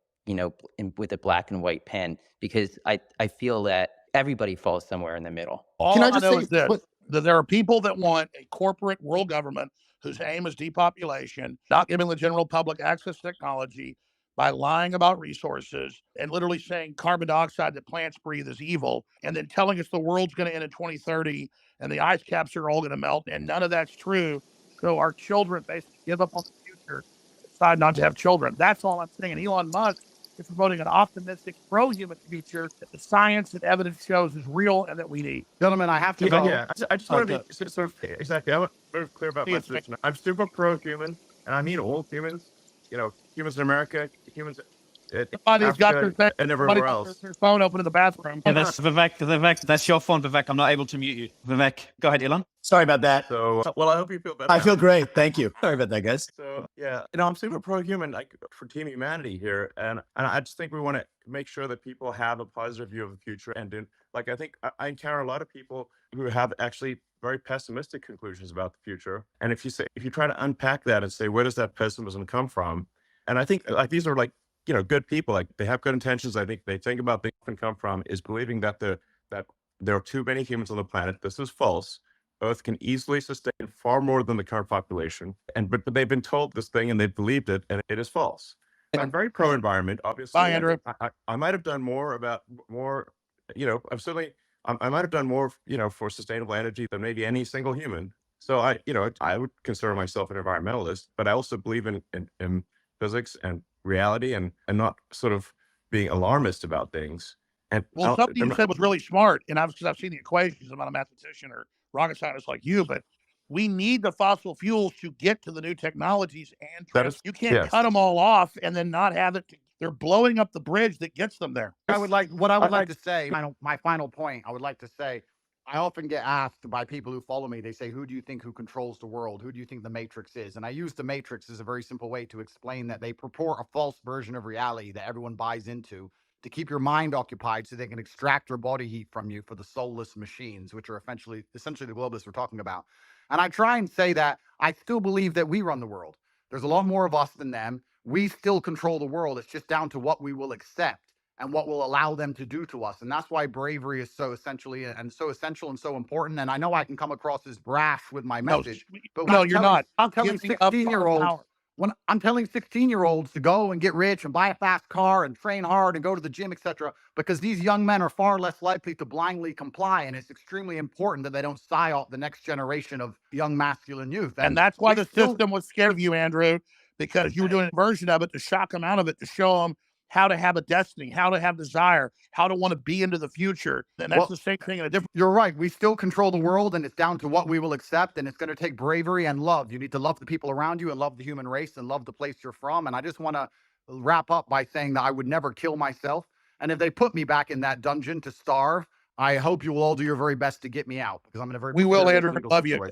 with a black and white pen, because I feel that everybody falls somewhere in the middle. All I I just know say, is this, but that there are people that want a corporate world government whose aim is depopulation, not giving the general public access to technology by lying about resources and literally saying carbon dioxide that plants breathe is evil, and then telling us the world's going to end in 2030 and the ice caps are all going to melt, and none of that's true. So our children basically give up on the future and decide not to have children. That's all I'm saying. And Elon Musk is promoting an optimistic, pro-human future that the science and evidence shows is real and that we need. Gentlemen, I have to Yeah, go. yeah. I just want to be sort of exactly. I want to be very clear about See, my it's position. I'm super pro-human, and I mean all humans. Humans in America, humans in somebody's got Africa, and somebody everywhere got else. their phone open in the bathroom. Yeah, that's Vivek. Vivek, that's your phone, Vivek. I'm not able to mute you. Vivek, go ahead, Elon. sorry about that. So, well, I hope you feel better. I now. feel great. Thank you. Sorry about that, guys. So yeah, I'm super pro-human, like for Team Humanity here, and I just think we want to make sure that people have a positive view of the future. And like I think I encounter a lot of people who have actually very pessimistic conclusions about the future. And if you try to unpack that and say, where does that pessimism come from? And I think like these are like good people, like they have good intentions. I think they think about things often come from is believing that there are too many humans on the planet. This is false. Earth can easily sustain far more than the current population. But they've been told this thing and they've believed it, and it is false. I'm very pro-environment, obviously. Bye, Andrew. I might have done more, I might have done more, for sustainable energy than maybe any single human. So I would consider myself an environmentalist, but I also believe in physics and reality and not sort of being alarmist about things. And Well, something you said was really smart, and because I've seen the equations. I'm not a mathematician or rocket scientist like you, but we need the fossil fuels to get to the new technologies, and you can't yes. cut them all off and then not have it. They're blowing up the bridge that gets them there. I would like to say, my final point, I would like to say, I often get asked by people who follow me, they say, who do you think who controls the world? Who do you think the Matrix is? And I use the Matrix as a very simple way to explain that they purport a false version of reality that everyone buys into to keep your mind occupied so they can extract your body heat from you for the soulless machines, which are essentially the globalists we're talking about. And I try and say that I still believe that we run the world. There's a lot more of us than them. We still control the world. It's just down to what we will accept and what will allow them to do to us. And that's why bravery is so essential and so important. And I know I can come across as brash with my message, but No, you're not. I'm telling 16-year-olds, when I'm telling 16-year-olds to go and get rich and buy a fast car and train hard and go to the gym, etc., because these young men are far less likely to blindly comply. And it's extremely important that they don't psyop the next generation of young masculine youth. And that's why the system was scared of you, Andrew, because you were doing a version of it to shock them out of it, to show them how to have a destiny, how to have desire, how to want to be into the future. And that's the same thing in a different. You're right. We still control the world, and it's down to what we will accept. And it's going to take bravery and love. You need to love the people around you and love the human race and love the place you're from. And I just want to wrap up by saying that I would never kill myself. And if they put me back in that dungeon to starve, I hope you will all do your very best to get me out, because I'm in a very. We will, Andrew. Love you.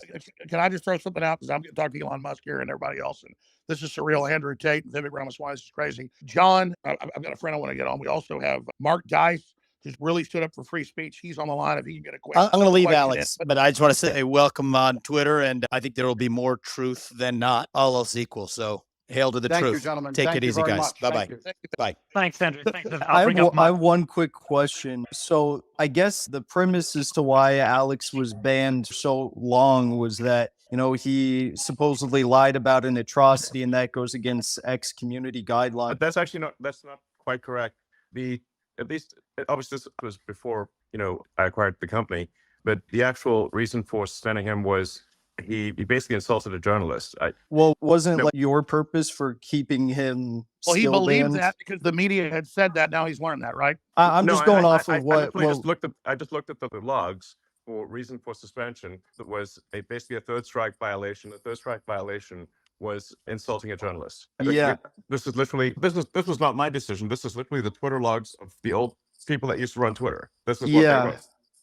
Can I just throw something out? Because I'm going to talk to Elon Musk here and everybody else. And this is surreal. Andrew Tate and Vivek Ramaswamy. This is crazy. John, I've got a friend I want to get on. We also have Mark Dice, who's really stood up for free speech. He's on the line if he can get a question. I'm going to leave Alex, but I just want to say welcome on Twitter, and I think there will be more truth than not, all else equal. So hail to the Thank truth. you, gentlemen. Take Thank it you easy, very guys. much. Bye-bye. Thank you. Bye. Thanks, Andrew. Thanks. I have one quick question. So I guess the premise as to why Alex was banned so long was that, he supposedly lied about an atrocity, and that goes against ex-community guidelines. That's not quite correct. At least obviously this was before I acquired the company, but the actual reason for suspending him was he basically insulted a journalist. Wasn't it like your purpose for keeping him? Well, he still believed banned? that because the media had said that. Now he's learned that, right? I'm just going off of what. I just looked at the logs for reason for suspension. That was basically a third strike violation. The third strike violation was insulting a journalist. Yeah. This was not my decision. This is literally the Twitter logs of the old people that used to run Twitter. This is what they Yeah. wrote.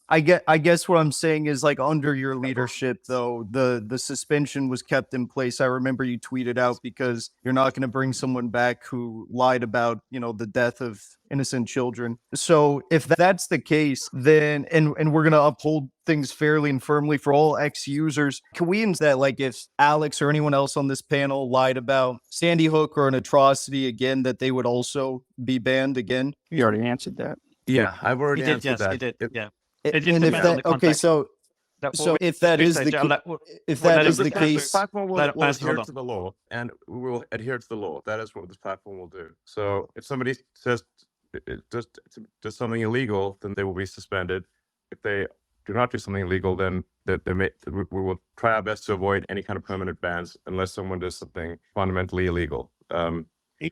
I guess what I'm saying is, like, under your leadership, though, the suspension was kept in place. I remember you tweeted out because you're not going to bring someone back who lied about, the death of innocent children. So if that's the case, then and we're going to uphold things fairly and firmly for all ex-users, can we ensure that, like, if Alex or anyone else on this panel lied about Sandy Hook or an atrocity again, that they would also be banned again? You already answered that. Yeah, I've already He did, answered yes, that. he did. It- Yeah. A- It just And if depends on that the okay, context. so if that is the if well, that let is him the finish. case, The platform will, Let- will hold adhere on. to the law, and we will adhere to the law. That is what this platform will do. So if somebody says it does something illegal, then they will be suspended. If they do not do something illegal, then we will try our best to avoid any kind of permanent bans unless someone does something fundamentally illegal.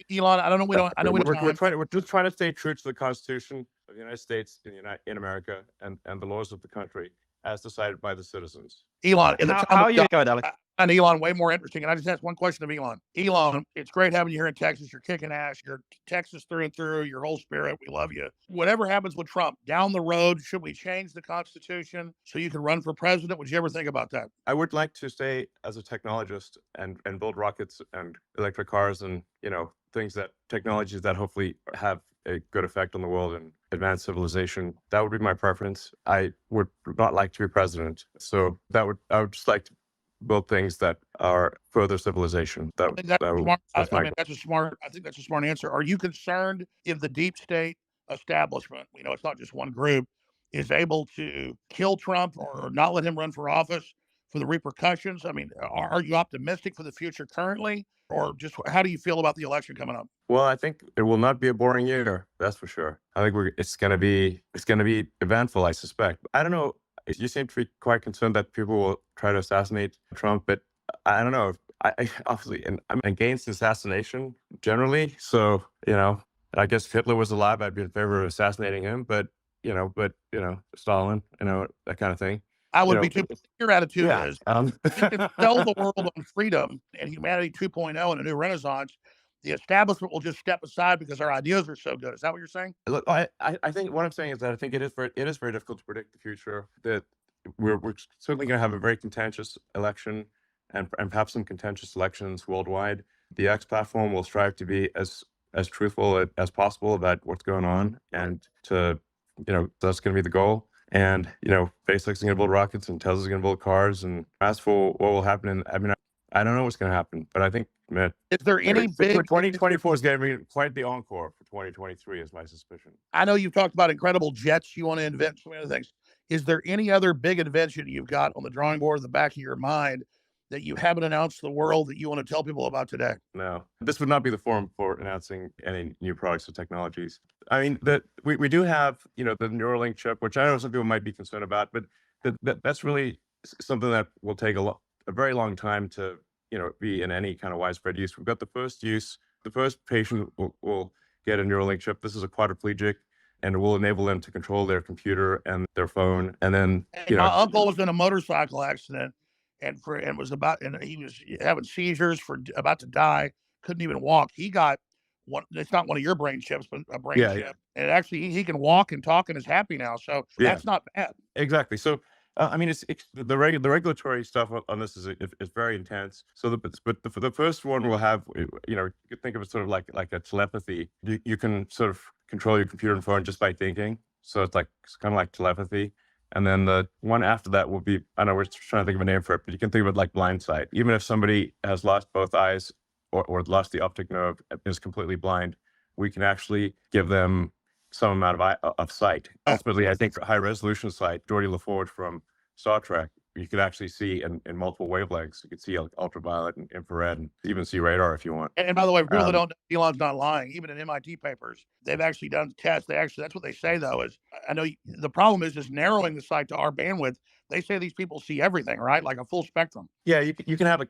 Elon, I don't know. I know we don't. We're just trying to stay true to the Constitution of the United States in America and the laws of the country as decided by the citizens. Elon, in the How time are of you God- going, Alex? and Elon, way more interesting. And I just asked one question of Elon. Elon, it's great having you here in Texas. You're kicking ass. You're Texas through and through. Your whole spirit. We love you. Whatever happens with Trump down the road, should we change the Constitution so you can run for president? Would you ever think about that? I would like to stay as a technologist and build rockets and electric cars and technologies that hopefully have a good effect on the world and advance civilization. That would be my preference. I would not like to be president. So I would just like to build things that are further civilization. I think that's smart. That's my goal. I think that's a smart answer. Are you concerned if the deep state establishment, we know it's not just one group, is able to kill Trump or not let him run for office for the repercussions? I mean, are you optimistic for the future currently, or just how do you feel about the election coming up? Well, I think it will not be a boring year. That's for sure. I think it's going to be eventful, I suspect. I don't know. You seem to be quite concerned that people will try to assassinate Trump, but I don't know. I obviously, and I'm against assassination generally. So, I guess if Hitler was alive, I'd be in favor of assassinating him. But Stalin, that kind of thing. I would know, be too. Your attitude Yeah. is we can sell the world on freedom and humanity 2.0 and a new renaissance. The establishment will just step aside because our ideas are so good. Is that what you're saying? Look, I think what I'm saying is that I think it is very difficult to predict the future. That we're certainly going to have a very contentious election and perhaps some contentious elections worldwide. The X platform will strive to be as truthful as possible about what's going on, and that's going to be the goal. And SpaceX is going to build rockets, and Tesla's going to build cars. And as for what will happen, I don't know what's going to happen, but I think, man, Is there any big 2024 is going to be quite the encore for 2023, is my suspicion. I know you've talked about incredible jets you want to invent, so many other things. Is there any other big invention you've got on the drawing board in the back of your mind that you haven't announced to the world that you want to tell people about today? No, this would not be the forum for announcing any new products or technologies. I mean, we do have, the Neuralink chip, which I know some people might be concerned about, but that's really something that will take a very long time to, be in any kind of widespread use. We've got the first use. The first patient will get a Neuralink chip. This is a quadriplegic, and it will enable them to control their computer and their phone. And then, My uncle was in a motorcycle accident and he was having seizures about to die, couldn't even walk. He got one. It's not one of your brain chips, but a brain chip. And actually, he can walk and talk and is happy now. So that's not bad. Exactly. So, I mean, it's the regulatory stuff on this is very intense. So, the first one will have, you could think of it sort of like a telepathy. You can sort of control your computer and phone just by thinking. So it's kind of like telepathy. And then the one after that will be, I know we're trying to think of a name for it, but you can think of it like blind sight. Even if somebody has lost both eyes or lost the optic nerve and is completely blind, we can actually give them some amount of sight. Ultimately, I think high resolution sight, Geordie LaForge from Star Trek, you could actually see in multiple wavelengths. You could see ultraviolet and infrared, and even see radar if you want. And by the way, for people that don't know, Elon's not lying. Even in MIT papers, they've actually done tests. That's what they say, though, is I know the problem is just narrowing the sight to our bandwidth. They say these people see everything, right? Like a full spectrum. Yeah, you can have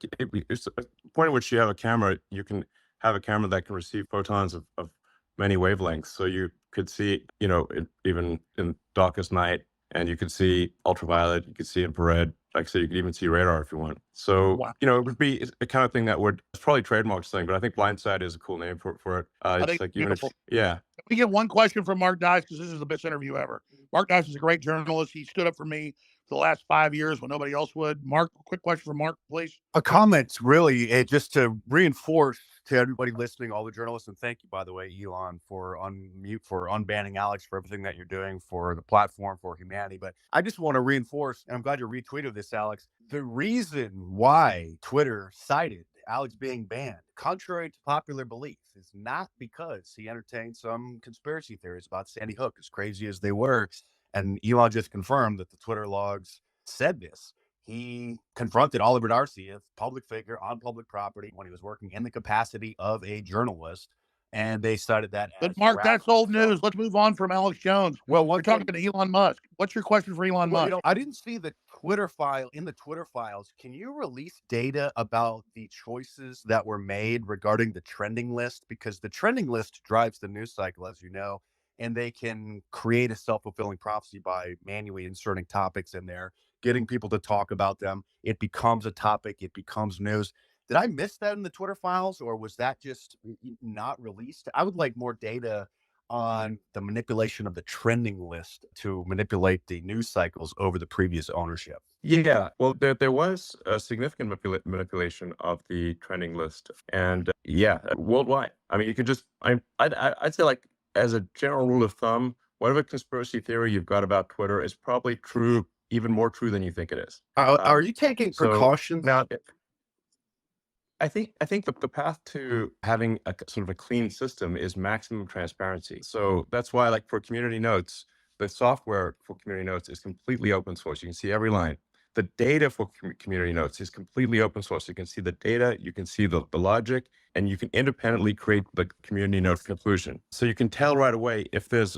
it's a point at which you have a camera, you can have a camera that can receive photons of many wavelengths. So you could see, even in darkest night, and you could see ultraviolet, you could see infrared. Like I said, you could even see radar if you want. So, Wow. It would be the kind of thing that it's probably trademark thing, but I think blind sight is a cool name for it. I It's think like it's beautiful. yeah. We get one question from Mark Dice because this is the best interview ever. Mark Dice is a great journalist. He stood up for me for the last 5 years when nobody else would. Mark, quick question for Mark, please. A comment, really, just to reinforce to everybody listening, all the journalists, and thank you, by the way, Elon, for unbanning Alex, for everything that you're doing for the platform, for humanity. But I just want to reinforce, and I'm glad you retweeted this, Alex, the reason why Twitter cited Alex being banned, contrary to popular belief, is not because he entertained some conspiracy theories about Sandy Hook, as crazy as they were. And Elon just confirmed that the Twitter logs said this. He confronted Oliver Darcy, a public figure on public property, when he was working in the capacity of a journalist, and they cited that as But Mark, that's harassment. old news. Let's move on from Alex Jones. Well, We're talking to Elon Musk. What's your question for Elon Musk? I didn't see the Twitter file in the Twitter files. Can you release data about the choices that were made regarding the trending list? Because the trending list drives the news cycle, as you know, and they can create a self-fulfilling prophecy by manually inserting topics in there, getting people to talk about them. It becomes a topic. It becomes news. Did I miss that in the Twitter files, or was that just not released? I would like more data on the manipulation of the trending list to manipulate the news cycles over the previous ownership. Yeah, well, there was a significant manipulation of the trending list, and worldwide. I mean, you could just, I'd say, like, as a general rule of thumb, whatever conspiracy theory you've got about Twitter is probably true, even more true than you think it is. Are you taking precautions? Now, I think the path to having a sort of a clean system is maximum transparency. So that's why, like, for community notes, the software for community notes is completely open source. You can see every line. The data for community notes is completely open source. You can see the data, you can see the logic, and you can independently create the community note conclusion. So you can tell right away if there's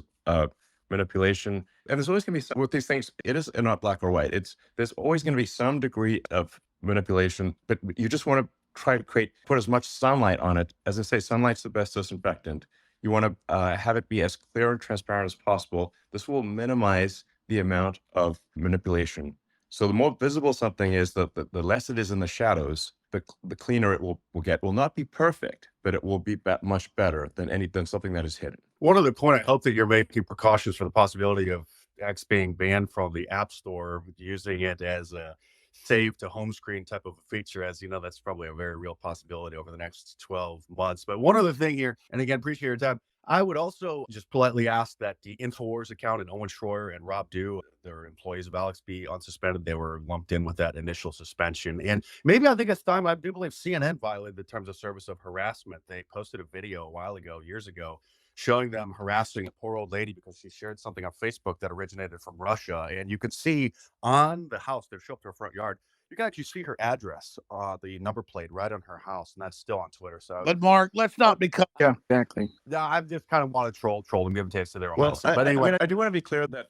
manipulation. And there's always going to be with these things, it is not black or white. There's always going to be some degree of manipulation, but you just want to try to put as much sunlight on it. As I say, sunlight's the best disinfectant. You want to have it be as clear and transparent as possible. This will minimize the amount of manipulation. So the more visible something is, the less it is in the shadows, the cleaner it will get. Will not be perfect, but it will be much better than something that is hidden. One other point, I hope that you're making precautions for the possibility of X being banned from the App Store, using it as a save to home screen type of a feature. As you know, that's probably a very real possibility over the next 12 months. But one other thing here, and again, appreciate your time. I would also just politely ask that the InfoWars account and Owen Schroyer and Rob Dew, they're employees of Alex, be unsuspended. They were lumped in with that initial suspension. And maybe I think it's time. I do believe CNN violated the terms of service of harassment. They posted a video a while ago, years ago, showing them harassing a poor old lady because she shared something on Facebook that originated from Russia. And you could see on the house, they show up to her front yard, you can actually see her address, the number plate right on her house, and that's still on Twitter. So, but Mark, let's not become. Yeah, exactly. I just kind of want to troll and give them taste of their own. Well, but anyway, I do want to be clear that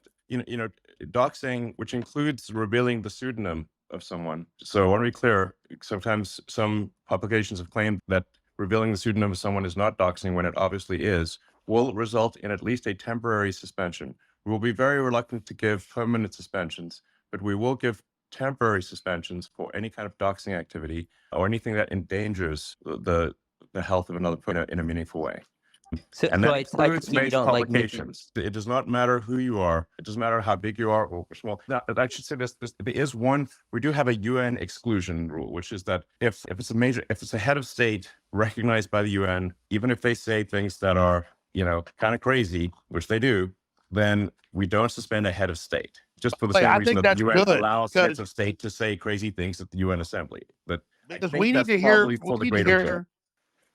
doxing, which includes revealing the pseudonym of someone. So I want to be clear. Sometimes some publications have claimed that revealing the pseudonym of someone is not doxing when it obviously is, will result in at least a temporary suspension. We will be very reluctant to give permanent suspensions, but we will give temporary suspensions for any kind of doxing activity or anything that endangers the health of another person in a meaningful way. So, And so that it's like includes you major don't like Nikki. publications. It does not matter who you are. It doesn't matter how big you are or small. Now, I should say this. There is one. We do have a UN exclusion rule, which is that if it's a head of state recognized by the UN, even if they say things that are kind of crazy, which they do, then we don't suspend a head of state. Just for the same reason that the UN allows heads of state to say crazy things at the UN Assembly. But because we need to hear. We need to hear.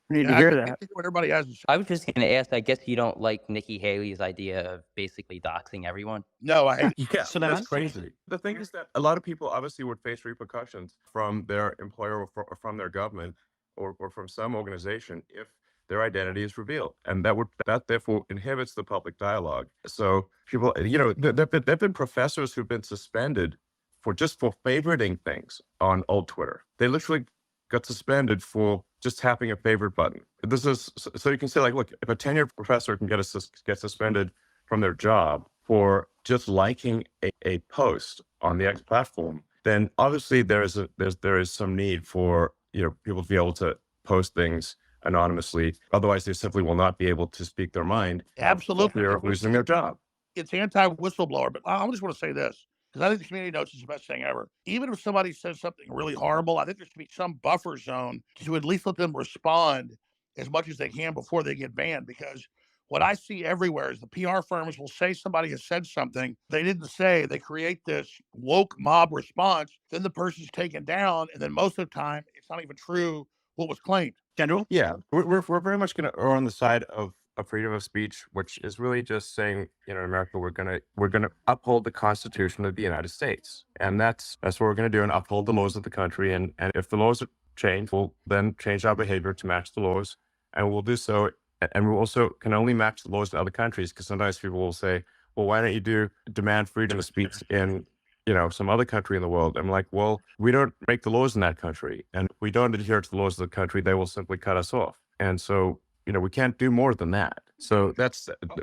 We need to hear that. What everybody has to say. I was just going to ask, I guess you don't like Nikki Haley's idea of basically doxing everyone? No, I hate. Yeah, So that's crazy. The thing is that a lot of people obviously would face repercussions from their employer or from their government or from some organization if their identity is revealed, and that therefore inhibits the public dialogue. So people, there've been professors who've been suspended for favoriting things on old Twitter. They literally got suspended for just having a favorite button. This is so you can say, like, look, if a tenured professor can get suspended from their job for just liking a post on the X platform, then obviously there is some need for people to be able to post things anonymously. Otherwise, they simply will not be able to speak their mind. Absolutely. They're losing their job. It's anti-whistleblower, but I just want to say this, because I think the community notes is the best thing ever. Even if somebody says something really horrible, I think there should be some buffer zone to at least let them respond as much as they can before they get banned. Because what I see everywhere is the PR firms will say somebody has said something they didn't say. They create this woke mob response. Then the person's taken down. And then most of the time, it's not even true what was claimed. General? Yeah, we're very much going to err on the side of freedom of speech, which is really just saying, in America, we're gonna uphold the Constitution of the United States, and that's what we're gonna do, and uphold the laws of the country. And if the laws change, we'll then change our behavior to match the laws, and we'll do so. And we also can only match the laws in other countries, because sometimes people will say, well, why don't you demand freedom of speech in some other country in the world? I'm like, well, we don't make the laws in that country, and if we don't adhere to the laws of the country, they will simply cut us off. And so, we can't do more than that. So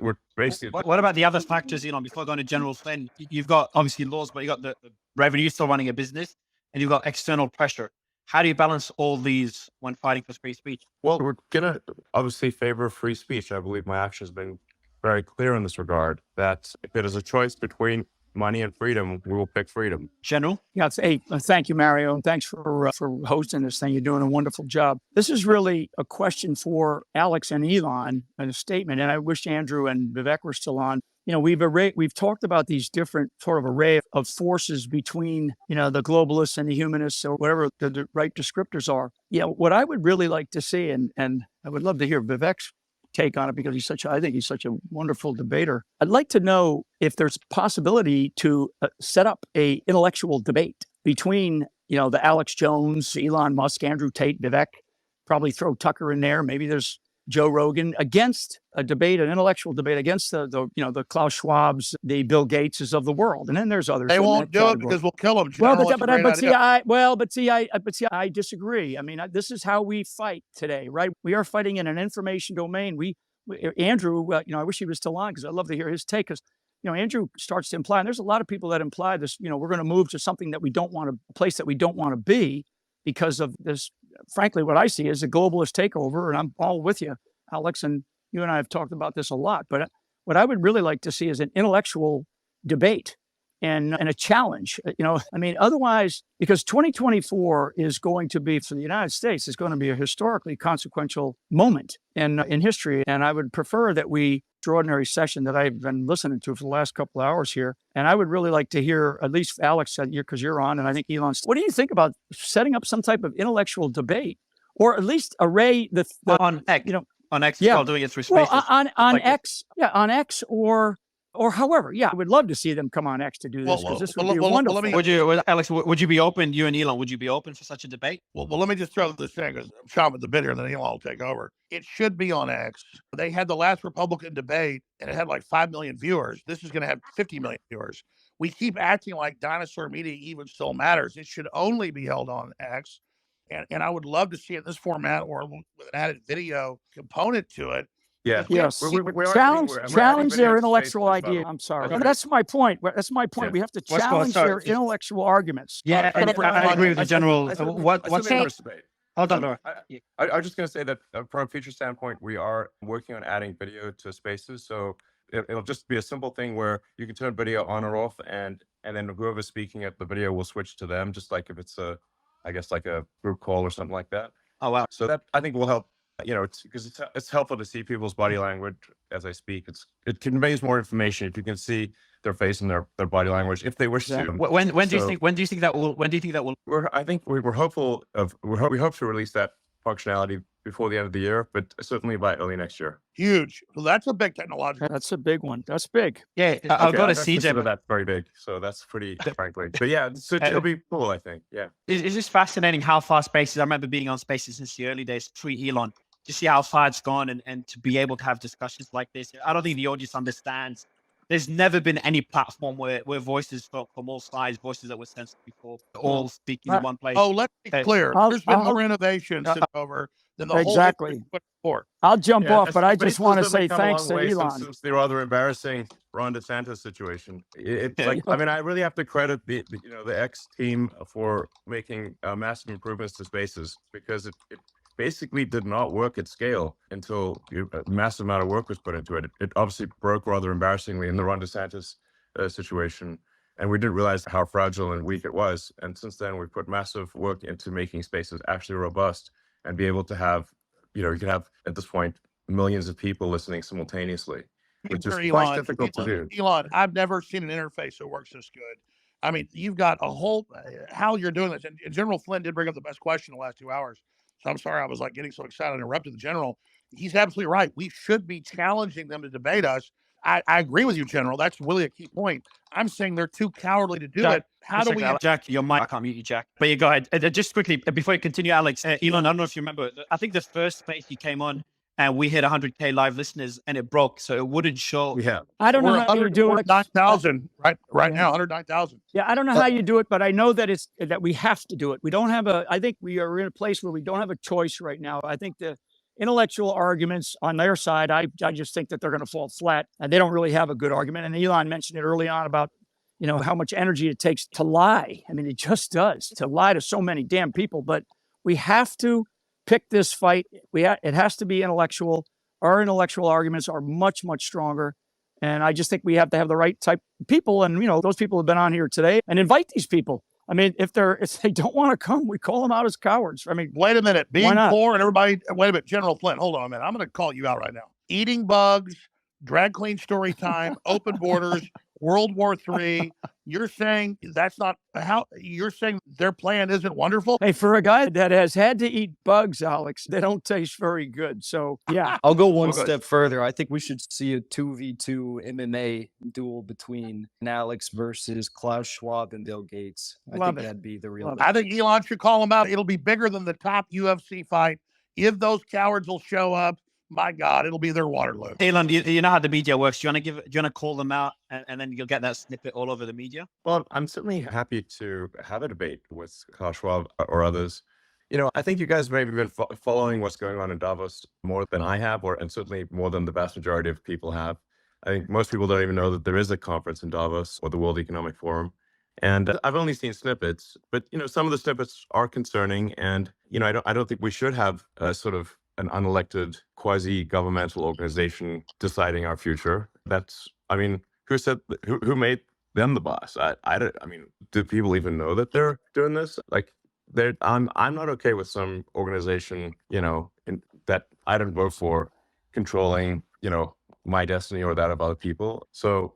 we're basically. What about the other factors, Elon, before going to General Flynn? You've got obviously laws, but you got the revenue still running a business, and you've got external pressure. How do you balance all these when fighting for free speech? Well, we're gonna obviously favor free speech. I believe my action has been very clear in this regard, that if it is a choice between money and freedom, we will pick freedom. General? Yeah, thank you, Mario, and thanks for hosting this thing. You're doing a wonderful job. This is really a question for Alex and Elon, and a statement. And I wish Andrew and Vivek were still on. We've talked about these different sort of array of forces between the globalists and the humanists, or whatever the right descriptors are. Yeah, what I would really like to see, and I would love to hear Vivek's take on it, because I think he's such a wonderful debater. I'd like to know if there's possibility to set up a intellectual debate between, the Alex Jones, Elon Musk, Andrew Tate, Vivek, probably throw Tucker in there. Maybe there's Joe Rogan, against an intellectual debate against the Klaus Schwabs, the Bill Gateses of the world. And then there's others. They won't do it because we'll kill them. I disagree. I mean, this is how we fight today, right? We are fighting in an information domain. Andrew, I wish he was still on, because I'd love to hear his take, because Andrew starts to imply, and there's a lot of people that imply this, we're going to move to something that we don't want to, a place that we don't want to be, because of this. Frankly, what I see is a globalist takeover, and I'm all with you, Alex, and you and I have talked about this a lot. But what I would really like to see is an intellectual debate and a challenge. Otherwise, because 2024 is going to be, for the United States, is going to be a historically consequential moment in history. And I would prefer that extraordinary session that I've been listening to for the last couple of hours here. And I would really like to hear, at least Alex, because you're on, and I think Elon's. What do you think about setting up some type of intellectual debate, or at least array on X? On X, yeah, doing it through Spaces. Well, on X, on X, or however, I would love to see them come on X to do this, because this would be wonderful. Alex, would you be open, you and Elon, would you be open for such a debate? Well, let me just throw this in, because I'm chomping at the bit here, and then Elon will take over. It should be on X. They had the last Republican debate, and it had like 5 million viewers. This is going to have 50 million viewers. We keep acting like dinosaur media even still matters. It should only be held on X. And I would love to see it in this format, or with an added video component to it. Yeah. Yes. Challenge their intellectual idea. I'm sorry. Okay. That's my point. That's my point. Yeah. We have to challenge their intellectual arguments. Yeah, I agree with the general. What's Hold on, Laura. I was just going to say that from a future standpoint, we are working on adding video to Spaces. So it'll just be a simple thing where you can turn video on or off, and then whoever's speaking at the video will switch to them, just like if it's like a group call or something like that. Oh, wow. So that, I think, will help. Because it's helpful to see people's body language as I speak. It conveys more information if you can see their face and their body language, if they wish to. When do you think that will? We hope to release that functionality before the end of the year, but certainly by early next year. Huge. Well, that's a big technological. That's a big one. That's big. Yeah, I'll go to CJ. But that's very big, so that's pretty, frankly. But yeah, it'll be cool, I think. Yeah. It's just fascinating how far Spaces. I remember being on Spaces since the early days, pre-Elon. To see how far it's gone, and to be able to have discussions like this. I don't think the audience understands. There's never been any platform where voices from all sides, voices that were sensitive before, all speaking in one place. Oh, let's be clear. There's been more innovation since over than the exactly. whole before. I'll jump off, but I just want to say thanks to Elon. Since the rather embarrassing Ron DeSantis situation, it's like, I really have to credit the X team for making massive improvements to Spaces, because basically did not work at scale until a massive amount of work was put into it. It obviously broke rather embarrassingly in the Ron DeSantis situation, and we didn't realize how fragile and weak it was. And since then, we've put massive work into making spaces actually robust and be able to have, you can have at this point millions of people listening simultaneously, which is quite difficult to do. Elon, I've never seen an interface that works this good. I mean, you've got a whole how you're doing this. And General Flynn did bring up the best question in the last 2 hours. So I'm sorry I was like getting so excited and interrupted the general. He's absolutely right. We should be challenging them to debate us. I agree with you, General. That's really a key point. I'm saying they're too cowardly to do it. How do we? Jack, your mic, I can't mute you, Jack. But you go ahead. Just quickly, before you continue, Alex, Elon, I don't know if you remember, I think the first space you came on, and we hit 100K live listeners, and it broke, so it wouldn't show. Yeah. I don't know how you do it. 109,000 right now, 109,000. Yeah, I don't know how you do it, but I know that that we have to do it. We don't have I think we are in a place where we don't have a choice right now. I think the intellectual arguments on their side, I just think that they're going to fall flat, and they don't really have a good argument. And Elon mentioned it early on about, how much energy it takes to lie. I mean, it just does, to lie to so many damn people. But we have to pick this fight. It has to be intellectual. Our intellectual arguments are much, much stronger. And I just think we have to have the right type of people. And, those people have been on here today, and invite these people. I mean, if they don't want to come, we call them out as cowards. I mean, wait a minute. Being poor and everybody, wait a minute. General Flynn, hold on a minute. I'm going to call you out right now. Eating bugs, drag queen story time, open borders, World War III. You're saying that's not how you're saying their plan isn't wonderful? Hey, for a guy that has had to eat bugs, Alex, they don't taste very good. So, yeah. I'll go one step further. I think we should see a 2v2 MMA duel between Alex versus Klaus Schwab and Bill Gates. I think that'd be the real. I think Elon should call him out. It'll be bigger than the top UFC fight. If those cowards will show up, my God, it'll be their Waterloo. Elon, do you know how the media works? Do you want to call them out, and then you'll get that snippet all over the media? Well, I'm certainly happy to have a debate with Klaus Schwab or others. I think you guys maybe been following what's going on in Davos more than I have, and certainly more than the vast majority of people have. I think most people don't even know that there is a conference in Davos or the World Economic Forum. And I've only seen snippets, but some of the snippets are concerning. And I don't think we should have a sort of an unelected quasi-governmental organization deciding our future. Who said who made them the boss? Do people even know that they're doing this? I'm not okay with some organization that I don't vote for controlling my destiny or that of other people. So,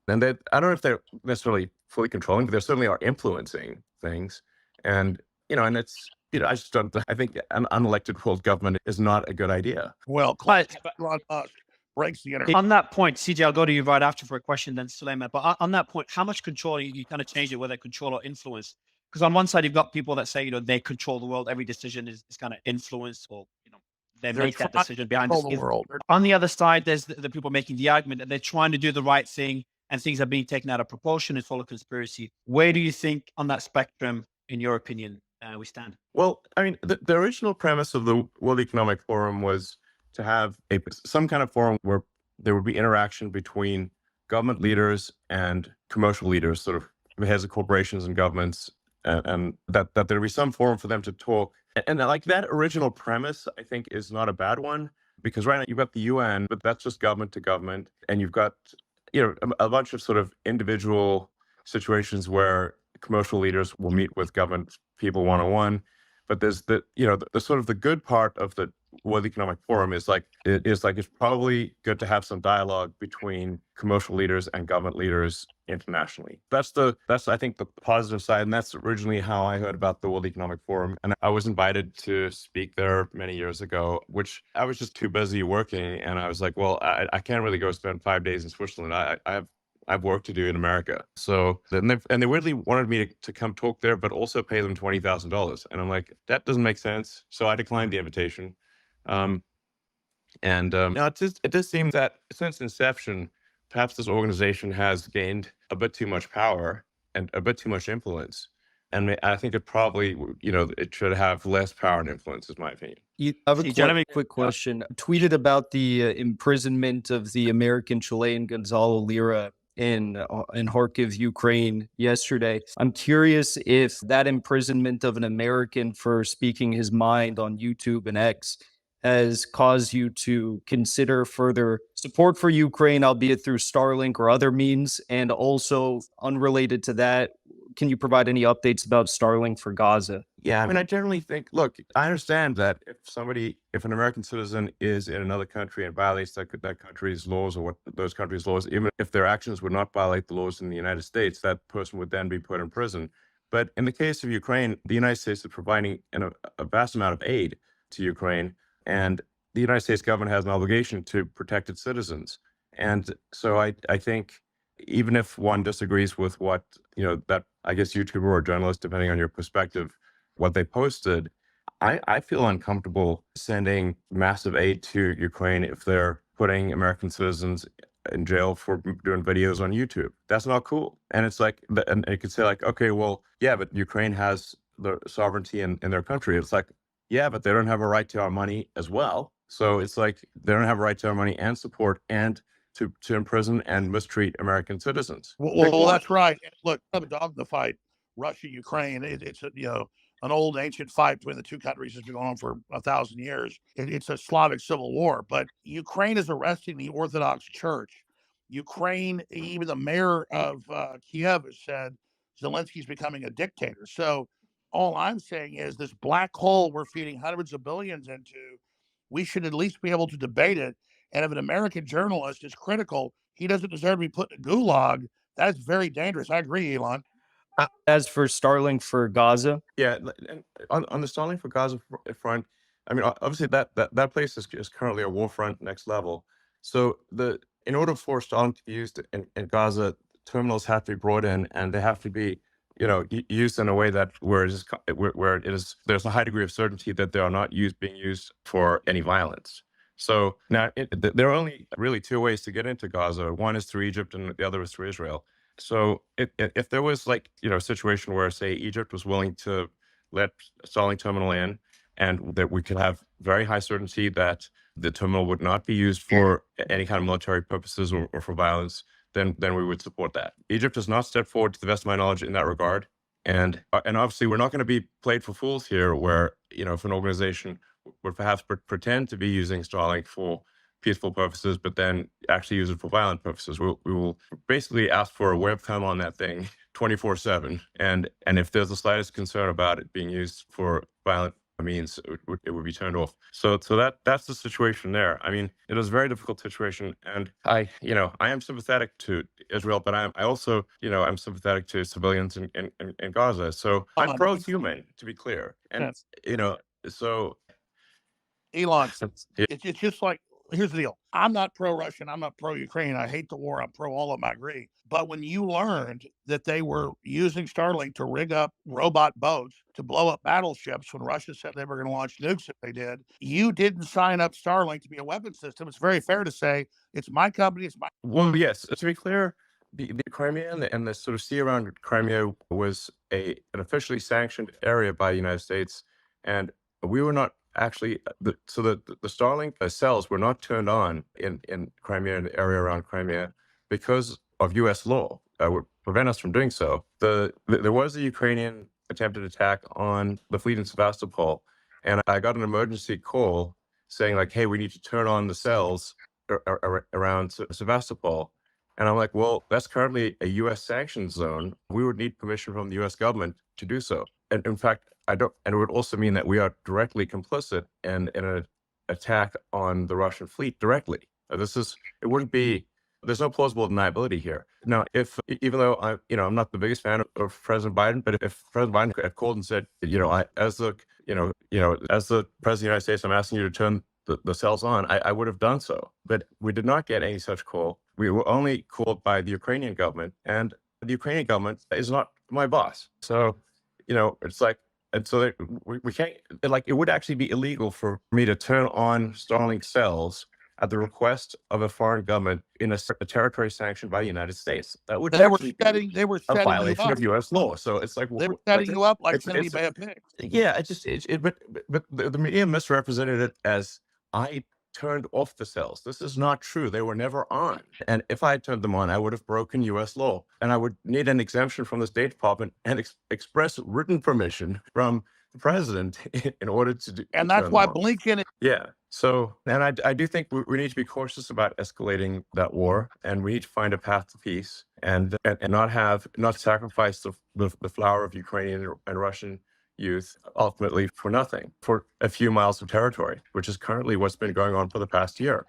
and I don't know if they're necessarily fully controlling, but they certainly are influencing things. And and it's. I just don't. I think an unelected world government is not a good idea. Well, Elon Musk breaks the internet. On that point, CJ, I'll go to you right after for a question, then Suleiman. But on that point, how much control you kind of change it, whether control or influence? Because on one side, you've got people that say they control the world. Every decision is kind of influenced, or they make that decision behind the world. On the other side, there's the people making the argument that they're trying to do the right thing, and things are being taken out of proportion. It's full of conspiracy. Where do you think on that spectrum, in your opinion, we stand? Well, the original premise of the World Economic Forum was to have some kind of forum where there would be interaction between government leaders and commercial leaders, sort of heads of corporations and governments, and that there would be some forum for them to talk. And like that original premise, I think, is not a bad one, because right now you've got the UN, but that's just government to government, and you've got a bunch of sort of individual situations where commercial leaders will meet with government people one-on-one. But there's the sort of the good part of the World Economic Forum is it's probably good to have some dialogue between commercial leaders and government leaders internationally. That's I think the positive side, and that's originally how I heard about the World Economic Forum. And I was invited to speak there many years ago, which I was just too busy working, and I was like, well, I can't really go spend 5 days in Switzerland. I have work to do in America. So they weirdly wanted me to come talk there, but also pay them $20,000. And I'm like, that doesn't make sense. So I declined the invitation. It does seem that since inception, perhaps this organization has gained a bit too much power and a bit too much influence. And I think it probably, it should have less power and influence, is my opinion. I have a quick question. Tweeted about the imprisonment of the American Chilean Gonzalo Lira in Kharkiv, Ukraine yesterday. I'm curious if that imprisonment of an American for speaking his mind on YouTube and X has caused you to consider further support for Ukraine, albeit through Starlink or other means. And also, unrelated to that, can you provide any updates about Starlink for Gaza? Yeah, I mean, I generally think, look, I understand that if an American citizen is in another country and violates that country's laws or what those countries' laws, even if their actions would not violate the laws in the United States, that person would then be put in prison. But in the case of Ukraine, the United States is providing a vast amount of aid to Ukraine, and the United States government has an obligation to protect its citizens. And so I think even if one disagrees with what, that, I guess, YouTuber or journalist, depending on your perspective, what they posted, I feel uncomfortable sending massive aid to Ukraine if they're putting American citizens in jail for doing videos on YouTube. That's not cool. And it's like, and you could say like, okay, well, yeah, but Ukraine has the sovereignty in their country. It's like, yeah, but they don't have a right to our money as well. So it's like they don't have a right to our money and support and to imprison and mistreat American citizens. Well, that's right. Look, I'm a dog in the fight. Russia, Ukraine. It's an old ancient fight between the two countries that's been going on for 1,000 years. It's a Slavic civil war, but Ukraine is arresting the Orthodox Church. Ukraine, even the mayor of Kiev has said Zelensky's becoming a dictator. So all I'm saying is this black hole we're feeding hundreds of billions into, we should at least be able to debate it. And if an American journalist is critical, he doesn't deserve to be put in a gulag. That is very dangerous. I agree, Elon. As for Starlink for Gaza, yeah, and on the Starlink for Gaza front, I mean, obviously that place is currently a war front next level. So in order for Starlink to be used in Gaza, terminals have to be brought in, and they have to be, used in a way that where there's a high degree of certainty that they are not being used for any violence. So now there are only really two ways to get into Gaza. One is through Egypt, and the other is through Israel. So if there was a situation where, say, Egypt was willing to let Starlink terminal in, and that we could have very high certainty that the terminal would not be used for any kind of military purposes or for violence, then we would support that. Egypt has not stepped forward, to the best of my knowledge, in that regard. And obviously, we're not going to be played for fools here, where if an organization would perhaps pretend to be using Starlink for peaceful purposes, but then actually use it for violent purposes. We will basically ask for a webcam on that thing 24/7, and if there's the slightest concern about it being used for violent means, it would be turned off. So that's the situation there. I mean, it is a very difficult situation, and I am sympathetic to Israel, but I also I'm sympathetic to civilians in Gaza. So I'm pro-human, to be clear, and so Elon, it's just like, here's the deal. I'm not pro-Russian. I'm not pro-Ukraine. I hate the war. I'm pro all of them. I agree. But when you learned that they were using Starlink to rig up robot boats to blow up battleships when Russia said they were going to launch nukes if they did, you didn't sign up Starlink to be a weapon system. It's very fair to say it's my company. It's my. Well, yes. To be clear, the Crimea and the sort of sea around Crimea was an officially sanctioned area by the United States, and we were not actually the Starlink cells were not turned on in Crimea, in the area around Crimea, because of U.S. law that would prevent us from doing so. There was a Ukrainian attempted attack on the fleet in Sevastopol, and I got an emergency call saying like, hey, we need to turn on the cells around Sevastopol. And I'm like, well, that's currently a U.S. sanctions zone. We would need permission from the U.S. government to do so. And in fact, and it would also mean that we are directly complicit in an attack on the Russian fleet directly. It wouldn't be, there's no plausible deniability here. Now, even though I'm not the biggest fan of President Biden, but if President Biden had called and said, as the President of the United States, I'm asking you to turn the cells on, I would have done so. But we did not get any such call. We were only called by the Ukrainian government, and the Ukrainian government is not my boss. So, it's like, and so we can't, it would actually be illegal for me to turn on Starlink cells at the request of a foreign government in a territory sanctioned by the United States. That would They were setting a you violation up. of U.S. law. So it's like They were setting you up like Cindy it's- Bay of Pigs. yeah, but the media misrepresented it as I turned off the cells. This is not true. They were never on. And if I had turned them on, I would have broken US law. And I would need an exemption from the State Department and express written permission from the president in order to And that's turn why them on. Blinken Yeah. So, and I do think we need to be cautious about escalating that war, and we need to find a path to peace, and not sacrifice the flower of Ukrainian and Russian youth ultimately for nothing, for a few miles of territory, which is currently what's been going on for the past year.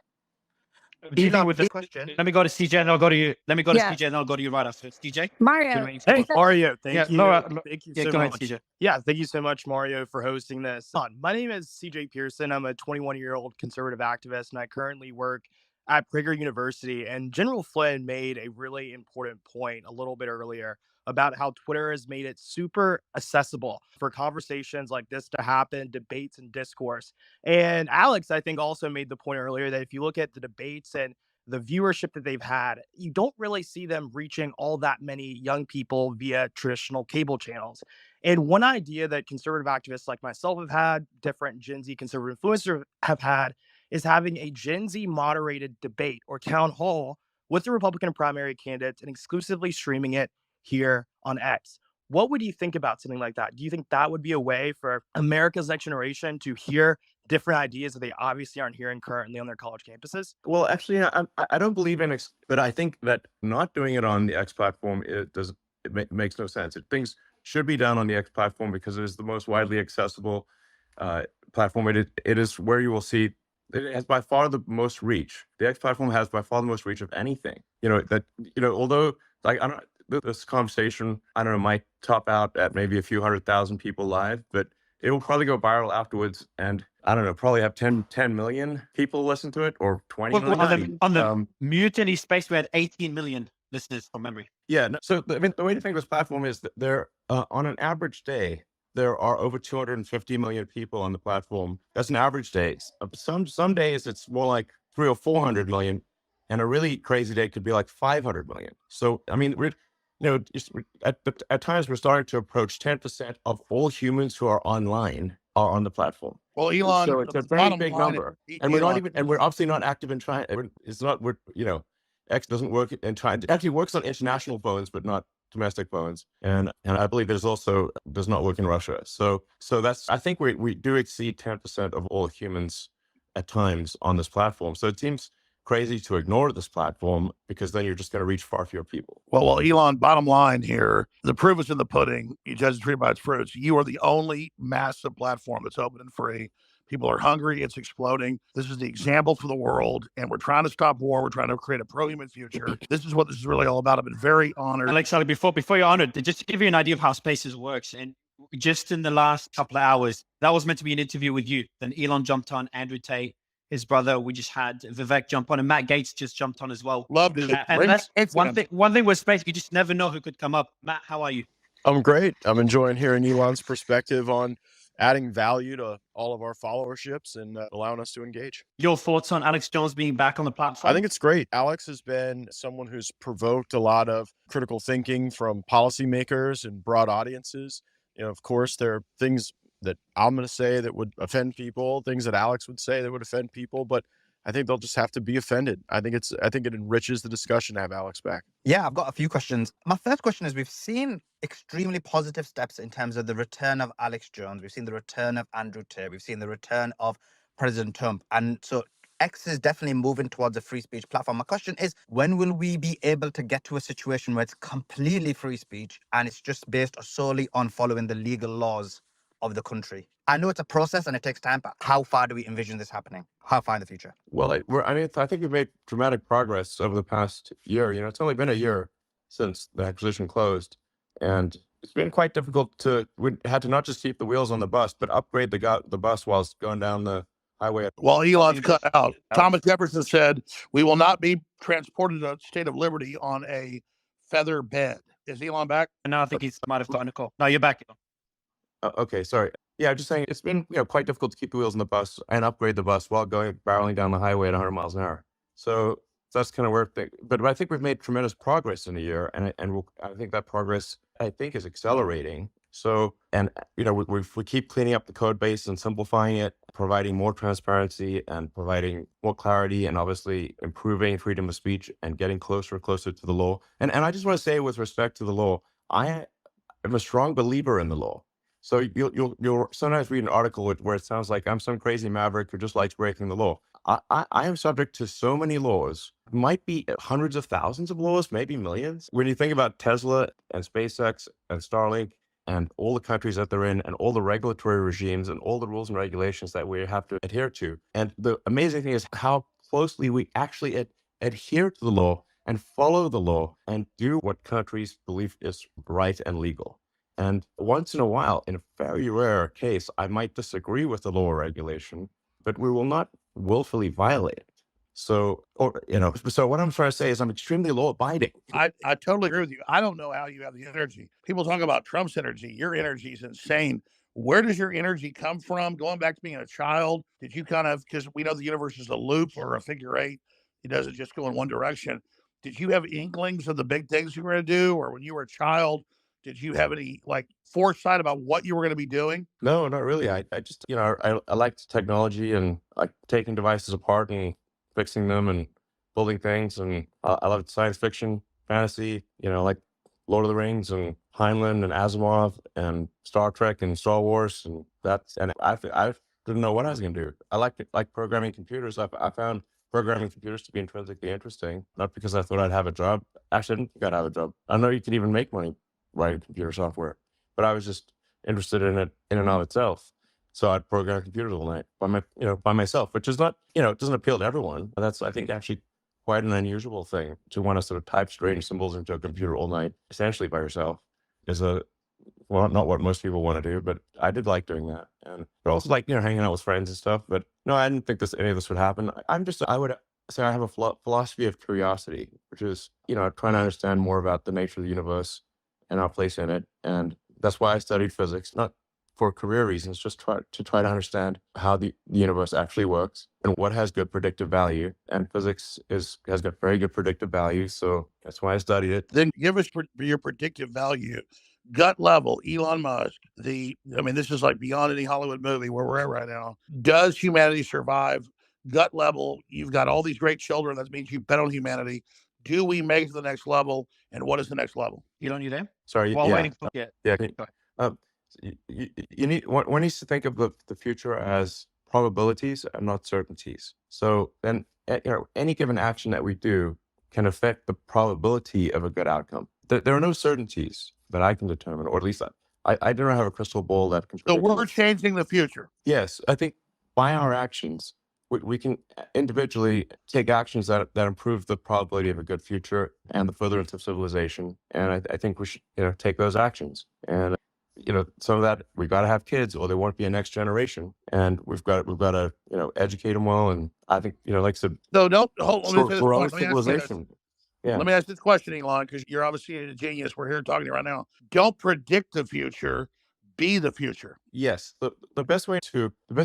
Dealing with the question. Let me go to CJ and I'll go to you. Let me go to Yeah. CJ and I'll go to you right after. CJ? Mario. Hey, Mario, thank you. Thank you Yeah, so go ahead, much. CJ. Yeah, thank you so much, Mario, for hosting this. My name is CJ Pearson. I'm a 21-year-old conservative activist, and I currently work at Prager University. And General Flynn made a really important point a little bit earlier about how Twitter has made it super accessible for conversations like this to happen, debates and discourse. And Alex, I think, also made the point earlier that if you look at the debates and the viewership that they've had, you don't really see them reaching all that many young people via traditional cable channels. And one idea that conservative activists like myself have had, different Gen Z conservative influencers have had, is having a Gen Z moderated debate or town hall with the Republican primary candidates and exclusively streaming it here on X. What would you think about something like that? Do you think that would be a way for America's next generation to hear different ideas that they obviously aren't hearing currently on their college campuses? Well, actually, I don't believe in but I think that not doing it on the X platform makes no sense. Things should be done on the X platform because it is the most widely accessible platform. It is where you will see. It has by far the most reach. The X platform has by far the most reach of anything. Although like I don't. This conversation, I don't know, might top out at maybe a few 100,000 people live, but it will probably go viral afterwards, and I don't know, probably have 10 million people listen to it, or 20 million. On the Mutiny space, we had 18 million listeners from memory. Yeah. So the way to think of this platform is that there, on an average day, there are over 250 million people on the platform. That's an average day. Some days it's more like 300 or 400 million, and a really crazy day could be like 500 million. So I mean, at times we're starting to approach 10% of all humans who are online are on the platform. Well, Elon, so it's a very big number, and we're not even, and we're obviously not active in China. It's not, X doesn't work in China. It actually works on international phones, but not domestic phones. And I believe does not work in Russia. So I think we do exceed 10% of all humans at times on this platform. So it seems crazy to ignore this platform because then you're just going to reach far fewer people. Well, Elon, bottom line here, the proof is in the pudding. You judge the tree by its fruits. You are the only massive platform that's open and free. People are hungry. It's exploding. This is the example for the world. And we're trying to stop war. We're trying to create a pro-human future. This is what this is really all about. I've been very honored. Alexander, before you're honored, just to give you an idea of how Spaces works, and just in the last couple of hours, that was meant to be an interview with you. Then Elon jumped on, Andrew Tate, his brother. We just had Vivek jump on, and Matt Gaetz just jumped on as well. Loved it. And that's one thing with Space, you just never know who could come up. Matt, how are you? I'm great. I'm enjoying hearing Elon's perspective on adding value to all of our followerships and allowing us to engage. Your thoughts on Alex Jones being back on the platform? I think it's great. Alex has been someone who's provoked a lot of critical thinking from policymakers and broad audiences. Of course, there are things that I'm going to say that would offend people, things that Alex would say that would offend people, but I think they'll just have to be offended. I think it enriches the discussion to have Alex back. Yeah, I've got a few questions. My first question is, we've seen extremely positive steps in terms of the return of Alex Jones. We've seen the return of Andrew Tate. We've seen the return of President Trump. And so X is definitely moving towards a free speech platform. My question is, when will we be able to get to a situation where it's completely free speech and it's just based solely on following the legal laws of the country? I know it's a process and it takes time, but how far do we envision this happening? How far in the future? Well, I think we've made dramatic progress over the past year. It's only been a year since the acquisition closed, and it's been quite difficult we had to not just keep the wheels on the bus, but upgrade the bus whilst going down the highway. Well, Elon's cut out. Thomas Jefferson said, "We will not be transported to the state of liberty on a feather bed." Is Elon back? No, I think he might have gotten a call. No, you're back. Okay, sorry. Yeah, just saying it's been quite difficult to keep the wheels on the bus and upgrade the bus while barreling down the highway at 100 miles an hour. So that's kind of where but I think we've made tremendous progress in a year, and I think that progress is accelerating. So, and we keep cleaning up the code base and simplifying it, providing more transparency and providing more clarity, and obviously improving freedom of speech and getting closer and closer to the law. And I just want to say, with respect to the law, I am a strong believer in the law. So you'll sometimes read an article where it sounds like I'm some crazy maverick who just likes breaking the law. I am subject to so many laws. Might be hundreds of thousands of laws, maybe millions. When you think about Tesla and SpaceX and Starlink and all the countries that they're in and all the regulatory regimes and all the rules and regulations that we have to adhere to. And the amazing thing is how closely we actually adhere to the law and follow the law and do what countries believe is right and legal. And once in a while, in a very rare case, I might disagree with the law or regulation, but we will not willfully violate it. So what I'm trying to say is I'm extremely law abiding. I totally agree with you. I don't know how you have the energy. People talk about Trump's energy. Your energy is insane. Where does your energy come from? Going back to being a child, did you because we know the universe is a loop or a figure eight, it doesn't just go in one direction. Did you have inklings of the big things you were going to do? Or when you were a child, did you have any foresight about what you were going to be doing? No, not really. I just, I liked technology and like taking devices apart and fixing them and building things. And I loved science fiction, fantasy, like Lord of the Rings and Heinlein and Asimov and Star Trek and Star Wars. And I didn't know what I was going to do. I liked programming computers. I found programming computers to be intrinsically interesting, not because I thought I'd have a job. Actually, I didn't think I'd have a job. I know you could even make money writing computer software, but I was just interested in it in and of itself. So I'd program computers all night by myself, which is not, it doesn't appeal to everyone. That's, I think, actually quite an unusual thing to want to sort of type strange symbols into a computer all night, essentially by yourself, is not what most people want to do, but I did like doing that. And but also hanging out with friends and stuff. But no, I didn't think any of this would happen. I would say I have a philosophy of curiosity, which is, trying to understand more about the nature of the universe and our place in it. And that's why I studied physics, not for career reasons, just try to understand how the universe actually works and what has good predictive value. And physics has got very good predictive value. So that's why I studied it. Then give us your predictive value. Gut level, Elon Musk, this is like beyond any Hollywood movie where we're at right now. Does humanity survive? Gut level, you've got all these great children. That means you bet on humanity. Do we make it to the next level? And what is the next level? Elon, you there? Sorry. While yeah. waiting for Yeah. Go ahead. One needs to think of the future as probabilities and not certainties. So then, any given action that we do can affect the probability of a good outcome. There are no certainties that I can determine, or at least I don't have a crystal ball that can. So we're changing the future. Yes, I think by our actions, we can individually take actions that improve the probability of a good future and the furtherance of civilization. And I think we should, take those actions. And some of that, we got to have kids, or there won't be a next generation. And we've got to, educate them well. And I think, like I said, so don't hold we're all civilization. Yeah. Let me ask this question, Elon, because you're obviously a genius. We're here talking to you right now. Don't predict the future. Be the future. Yes. The best way to I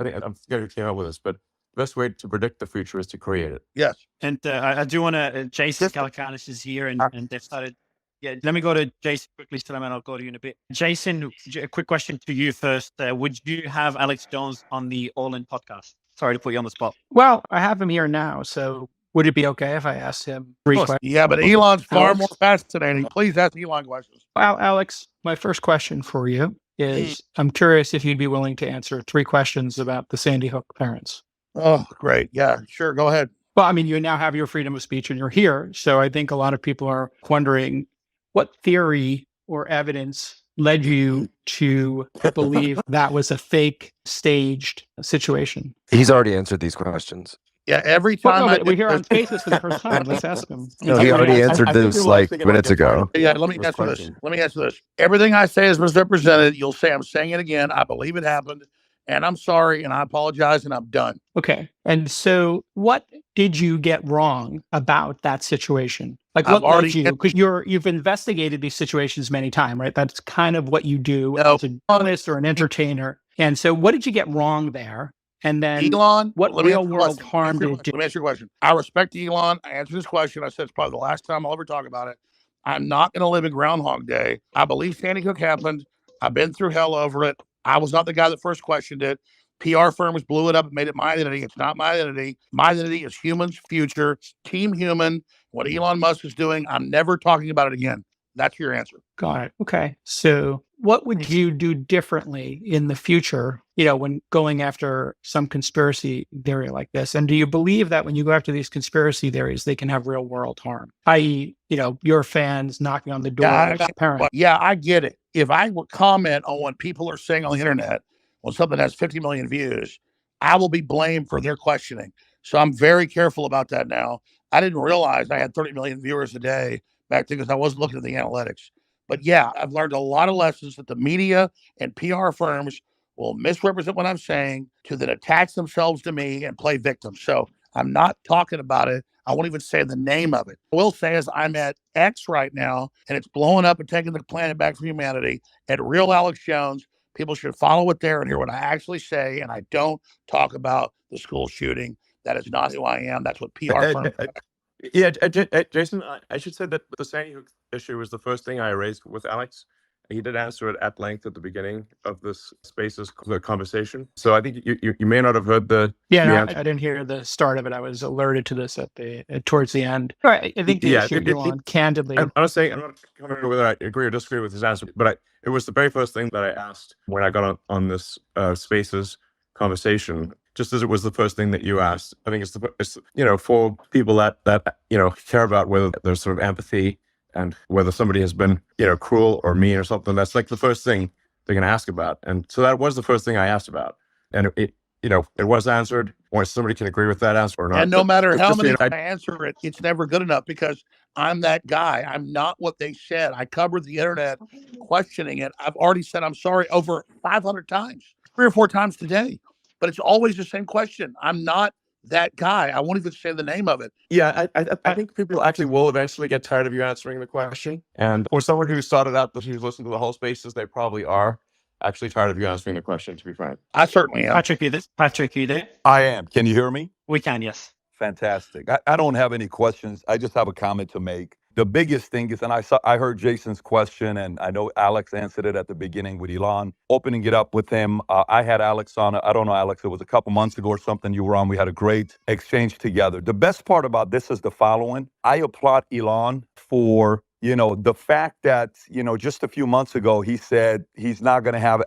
think I'm forgetting who came up with this, but the best way to predict the future is to create it. Yes. And I do want to, Jason Calacanis is here and they've started. Yeah, let me go to Jason quickly, and I'll go to you in a bit. Jason, a quick question to you first. Would you have Alex Jones on the All In podcast? Sorry to put you on the spot. Well, I have him here now, so would it be okay if I asked him 3 questions? Yeah, but Elon's far more fascinating. Please ask Elon questions. Well, Alex, my first question for you is, I'm curious if you'd be willing to answer 3 questions about the Sandy Hook parents. Oh, great. Yeah, sure. Go ahead. Well, you now have your freedom of speech and you're here. So I think a lot of people are wondering, what theory or evidence led you to believe that was a fake, staged situation? He's already answered these questions. Yeah, every time we're here on Spaces for the first time. Let's ask him. No, he already answered this minutes ago. Yeah, let me answer this. Everything I say is misrepresented. You'll say I'm saying it again. I believe it happened, and I'm sorry, and I apologize, and I'm done. Okay. And so what did you get wrong about that situation? What led you? Because you've investigated these situations many times, right? That's kind of what you do as a journalist or an entertainer. And so what did you get wrong there? And then Elon, what real world harm did you do? Let me answer your question. I respect Elon. I answered this question. I said it's probably the last time I'll ever talk about it. I'm not going to live in Groundhog Day. I believe Sandy Hook happened. I've been through hell over it. I was not the guy that first questioned it. PR firms blew it up and made it my identity. It's not my identity. My identity is humans' future, Team Human. What Elon Musk is doing, I'm never talking about it again. That's your answer. Got it. Okay. So what would you do differently in the future, you know, when going after some conspiracy theory like this? And do you believe that when you go after these conspiracy theories, they can have real world harm, i.e., you know, your fans knocking on the door as a parent? Yeah, I get it. If I would comment on what people are saying on the internet, when something has 50 million views, I will be blamed for their questioning. So I'm very careful about that now. I didn't realize I had 30 million viewers a day back then because I wasn't looking at the analytics. But yeah, I've learned a lot of lessons that the media and PR firms will misrepresent what I'm saying to then attach themselves to me and play victim. So I'm not talking about it. I won't even say the name of it. I will say is I'm at X right now, and it's blowing up and taking the planet back from humanity. At Real Alex Jones, people should follow it there and hear what I actually say. And I don't talk about the school shooting. That is not who I am. That's what PR firms. Yeah, Jason, I should say that the Sandy Hook issue was the first thing I raised with Alex. He did answer it at length at the beginning of this Spaces conversation. So I think you may not have heard the I didn't hear the start of it. I was alerted to this at the towards the end. All right, I think the issue go on candidly. I'm not commenting whether I agree or disagree with his answer, but it was the very first thing that I asked when I got on this Spaces conversation. Just as it was the first thing that you asked, I think it's you know, for people that you know, care about whether there's sort of empathy and whether somebody has been, you know, cruel or mean or something. That's like the first thing they're going to ask about. And so that was the first thing I asked about. And it you know, it was answered, or somebody can agree with that answer or not. And no matter how many I answer it, it's never good enough because I'm that guy. I'm not what they said. I covered the internet questioning it. I've already said I'm sorry over 500 times, 3 or 4 times today. But it's always the same question. I'm not that guy. I won't even say the name of it. Yeah, I think people actually will eventually get tired of you answering the question. And for someone who started out, who's listened to the whole Spaces, they probably are actually tired of you answering the question, to be frank. I certainly am. Patrick, you there? I am. Can you hear me? We can, yes. Fantastic. I don't have any questions. I just have a comment to make. The biggest thing is, and I heard Jason's question, and I know Alex answered it at the beginning with Elon, opening it up with him. I had Alex on, I don't know, Alex, it was a couple months ago or something you were on. We had a great exchange together. The best part about this is the following. I applaud Elon for, you know, the fact that, you know, just a few months ago, he said he's not going to have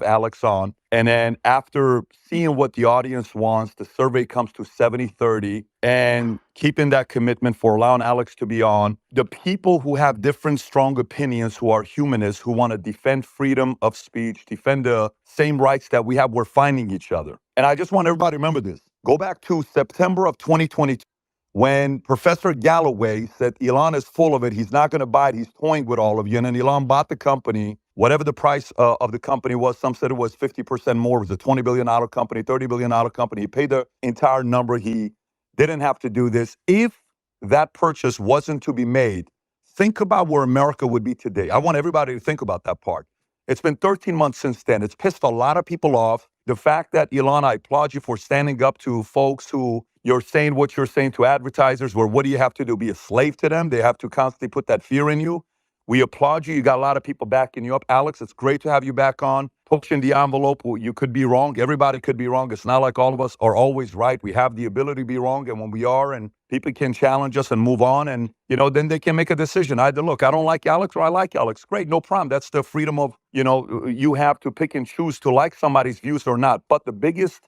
Alex on. And then after seeing what the audience wants, the survey comes to 70-30, and keeping that commitment for allowing Alex to be on. The people who have different strong opinions, who are humanists, who want to defend freedom of speech, defend the same rights that we have, we're finding each other. And I just want everybody to remember this. Go back to September of 2022. When Professor Galloway said Elon is full of it, he's not going to buy it, he's toying with all of you. And then Elon bought the company, whatever the price of the company was. Some said it was 50% more. It was a $20 billion company, $30 billion company. He paid the entire number. He didn't have to do this. If that purchase wasn't to be made, think about where America would be today. I want everybody to think about that part. It's been 13 months since then. It's pissed a lot of people off. The fact that, Elon, I applaud you for standing up to folks who you're saying what you're saying to advertisers, where what do you have to do? Be a slave to them? They have to constantly put that fear in you. We applaud you. You got a lot of people backing you up. Alex, it's great to have you back on. Pushing the envelope. You could be wrong. Everybody could be wrong. It's not like all of us are always right. We have the ability to be wrong. And when we are, and people can challenge us and move on, and, you know, then they can make a decision. Either, look, I don't like Alex, or I like Alex. Great, no problem. That's the freedom of, you know, you have to pick and choose to like somebody's views or not. But the biggest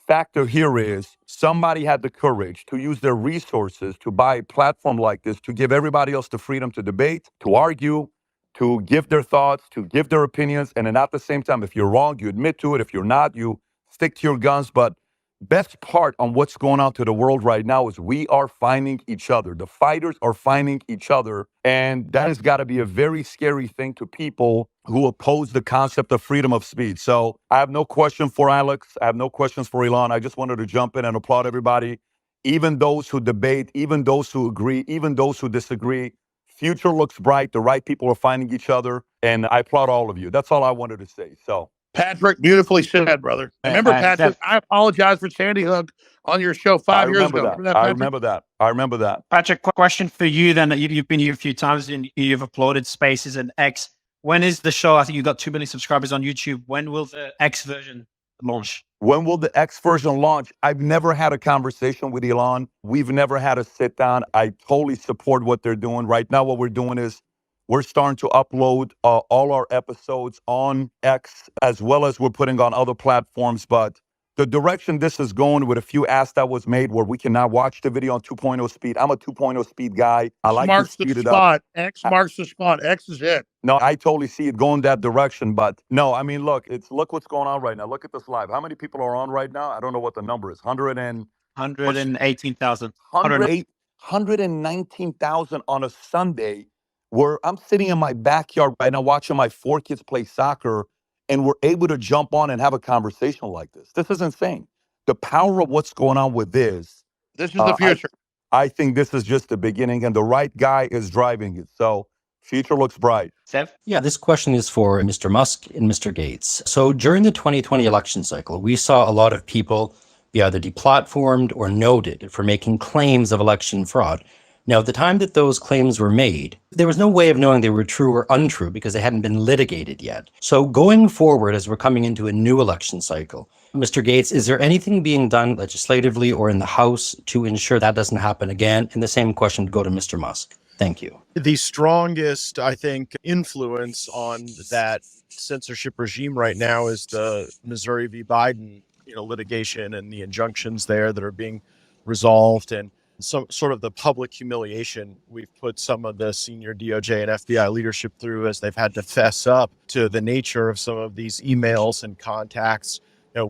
factor here is somebody had the courage to use their resources to buy a platform like this, to give everybody else the freedom to debate, to argue, to give their thoughts, to give their opinions. And then at the same time, if you're wrong, you admit to it. If you're not, you stick to your guns. But best part on what's going on to the world right now is we are finding each other. The fighters are finding each other. And that has got to be a very scary thing to people who oppose the concept of freedom of speech. So I have no question for Alex. I have no questions for Elon. I just wanted to jump in and applaud everybody, even those who debate, even those who agree, even those who disagree. Future looks bright. The right people are finding each other. And I applaud all of you. That's all I wanted to say. So Patrick, beautifully said, brother. Remember, Patrick, I apologize for Sandy Hook on your show 5 years ago. Remember that, I Patrick? remember that. I remember that. Patrick, question for you then. You've been here a few times and you've uploaded Spaces and X. When is the show? I think you've got 2 million subscribers on YouTube. When will the X version launch? When will the X version launch? I've never had a conversation with Elon. We've never had a sit down. I totally support what they're doing. Right now, what we're doing is we're starting to upload all our episodes on X, as well as we're putting on other platforms. But the direction this is going, with a few asks that was made where we can now watch the video on 2.0 speed. I'm a 2.0 speed guy. I like to speed it up. X marks the spot. X is it. No, I totally see it going that direction. But no, I mean, look what's going on right now. Look at this live. How many people are on right now? I don't know what the number is. 118,000. 119,000 on a Sunday, where I'm sitting in my backyard right now watching my 4 kids play soccer, and we're able to jump on and have a conversation like this. This is insane. The power of what's going on with this. This is the future. I think this is just the beginning, and the right guy is driving it. So future looks bright. Sev? Yeah, this question is for Mr. Musk and Mr. Gates. So during the 2020 election cycle, we saw a lot of people be either deplatformed or noted for making claims of election fraud. Now, at the time that those claims were made, there was no way of knowing they were true or untrue because they hadn't been litigated yet. So going forward, as we're coming into a new election cycle, Mr. Gates, is there anything being done legislatively or in the House to ensure that doesn't happen again? And the same question would go to Mr. Musk. Thank you. The strongest, I think, influence on that censorship regime right now is the Missouri v. Biden, litigation and the injunctions there that are being resolved, and some sort of the public humiliation we've put some of the senior DOJ and FBI leadership through as they've had to fess up to the nature of some of these emails and contacts.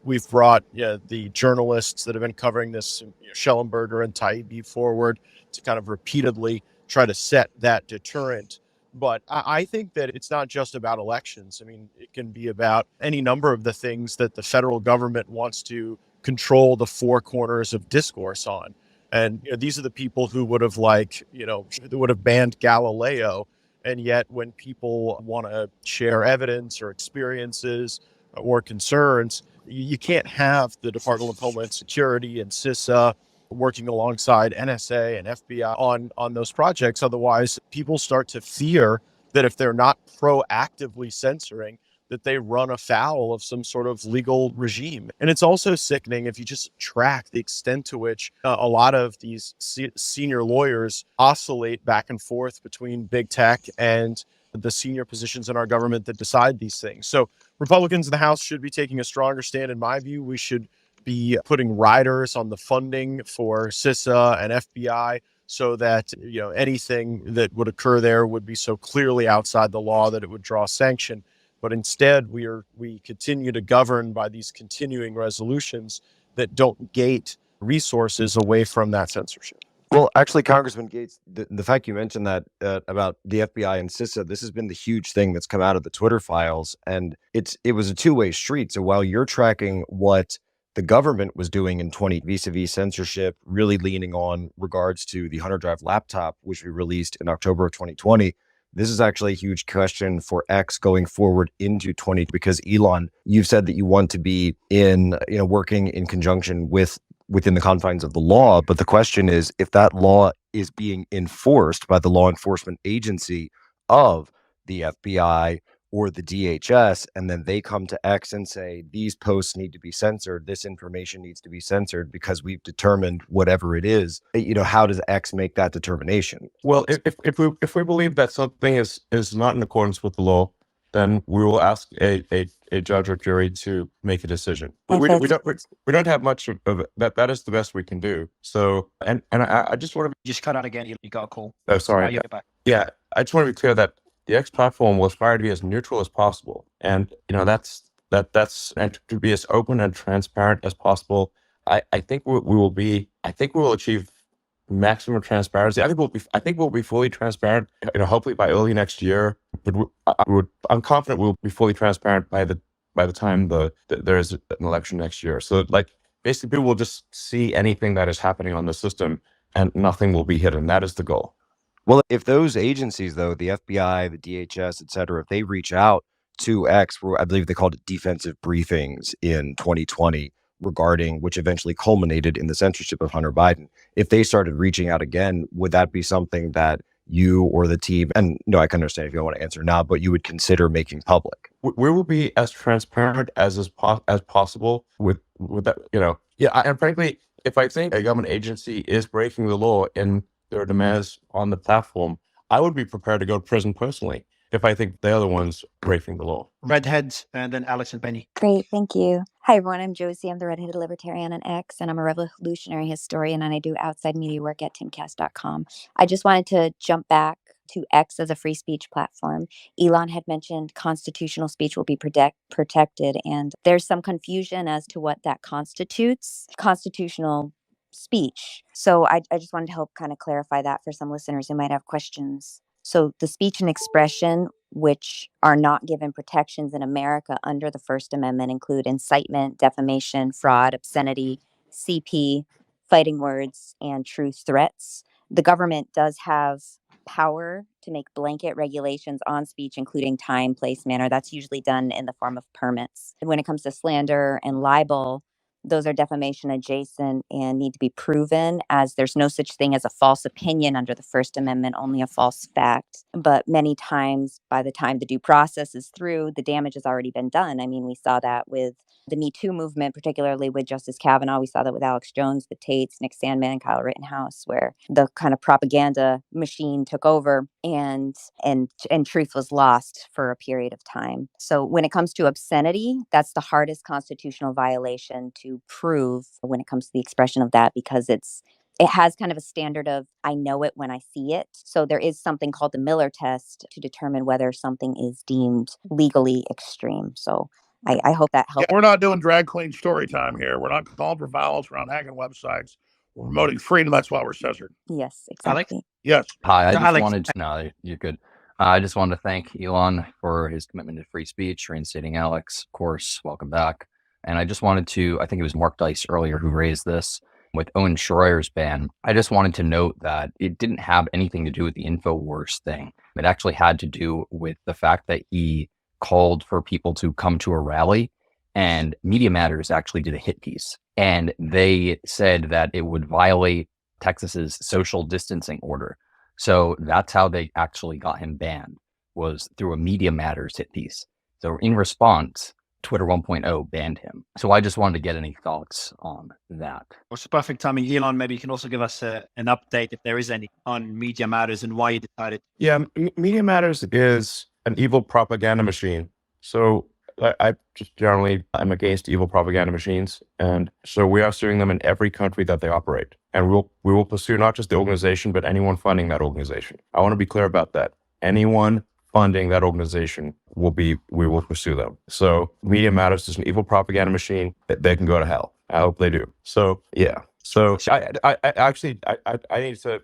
We've brought the journalists that have been covering this, Schellenberger and Tate, forward to kind of repeatedly try to set that deterrent. But I think that it's not just about elections. I mean, it can be about any number of the things that the federal government wants to control the 4 corners of discourse on. And these are the people who would have would have banned Galileo. And yet when people want to share evidence or experiences or concerns, you can't have the Department of Homeland Security and CISA working alongside NSA and FBI on those projects. Otherwise, people start to fear that if they're not proactively censoring, that they run afoul of some sort of legal regime. And it's also sickening if you just track the extent to which a lot of these senior lawyers oscillate back and forth between big tech and the senior positions in our government that decide these things. So Republicans in the House should be taking a stronger stand. In my view, we should be putting riders on the funding for CISA and FBI so that anything that would occur there would be so clearly outside the law that it would draw sanction. But instead, we continue to govern by these continuing resolutions that don't gate resources away from that censorship. Well, actually, Congressman Gates, the fact you mentioned that about the FBI and CISA, this has been the huge thing that's come out of the Twitter files, and it was a two-way street. So while you're tracking what the government was doing in vis-a-vis censorship, really leaning on regards to the Hunter Drive laptop, which we released in October of 2020, this is actually a huge question for X going forward into 20, because Elon, you've said that you want to be working in conjunction within the confines of the law. But the question is, if that law is being enforced by the law enforcement agency of the FBI or the DHS, and then they come to X and say, these posts need to be censored, this information needs to be censored because we've determined whatever it is, how does X make that determination? Well, if we believe that something is not in accordance with the law, then we will ask a judge or jury to make a decision. We don't have much of that. That is the best we can do. So, and I just want to just cut out again. You got a call. Oh, sorry. You'll get back. Yeah, I just want to be clear that the X platform will aspire to be as neutral as possible, and that's and to be as open and transparent as possible. I think we will achieve maximum transparency. I think we'll be fully transparent. Hopefully by early next year. But I'm confident we'll be fully transparent by the time there is an election next year. So basically, people will just see anything that is happening on the system, and nothing will be hidden. That is the goal. Well, if those agencies, though, the FBI, the DHS, et cetera, if they reach out to X, where I believe they called it defensive briefings in 2020 regarding, which eventually culminated in the censorship of Hunter Biden. If they started reaching out again, would that be something that you or the team, and no, I can understand if you don't want to answer now, but you would consider making public? We will be as transparent as possible with that. And frankly, if I think a government agency is breaking the law in their demands on the platform, I would be prepared to go to prison personally if I think the other one's breaking the law. Redheads, and then Alex and Benny. Great, thank you. Hi, everyone. I'm Josie. I'm the redheaded libertarian on X, and I'm a revolutionary historian, and I do outside media work at timcast.com. I just wanted to jump back to X as a free speech platform. Elon had mentioned constitutional speech will be protected, and there's some confusion as to what that constitutes. Constitutional speech. So I just wanted to help kind of clarify that for some listeners who might have questions. So the speech and expression which are not given protections in America under the First Amendment include incitement, defamation, fraud, obscenity, CP, fighting words, and true threats. The government does have power to make blanket regulations on speech, including time, place, manner. That's usually done in the form of permits. And when it comes to slander and libel, those are defamation adjacent and need to be proven, as there's no such thing as a false opinion under the First Amendment, only a false fact. But many times, by the time the due process is through, the damage has already been done. I mean, we saw that with the Me Too movement, particularly with Justice Kavanaugh. We saw that with Alex Jones, the Tates, Nick Sandmann, Kyle Rittenhouse, where the kind of propaganda machine took over and truth was lost for a period of time. So when it comes to obscenity, that's the hardest constitutional violation to prove when it comes to the expression of that, because it has kind of a standard of I know it when I see it. So there is something called the Miller test to determine whether something is deemed legally extreme. So I hope that helps. Yeah, we're not doing drag queen story time here. We're not calling for violence. We're not hacking websites. We're promoting freedom. That's why we're censored. Yes, exactly. Alex? Yes. Hi, I just Alex. wanted to, no, you're good. I just wanted to thank Elon for his commitment to free speech, reinstating Alex, of course, welcome back. And I just wanted to, I think it was Mark Dice earlier who raised this with Owen Schroyer's ban. I just wanted to note that it didn't have anything to do with the InfoWars thing. It actually had to do with the fact that he called for people to come to a rally, and Media Matters actually did a hit piece. And they said that it would violate Texas's social distancing order. So that's how they actually got him banned, was through a Media Matters hit piece. So in response, Twitter 1.0 banned him. So I just wanted to get any thoughts on that. What's the perfect timing? Elon, maybe you can also give us an update, if there is any, on Media Matters and why you decided. Yeah, Media Matters is an evil propaganda machine. So I just generally, I'm against evil propaganda machines. And so we are suing them in every country that they operate. And we will pursue not just the organization, but anyone funding that organization. I want to be clear about that. Anyone funding that organization we will pursue them. So Media Matters is an evil propaganda machine. They can go to hell. I hope they do. So yeah. So I actually need to,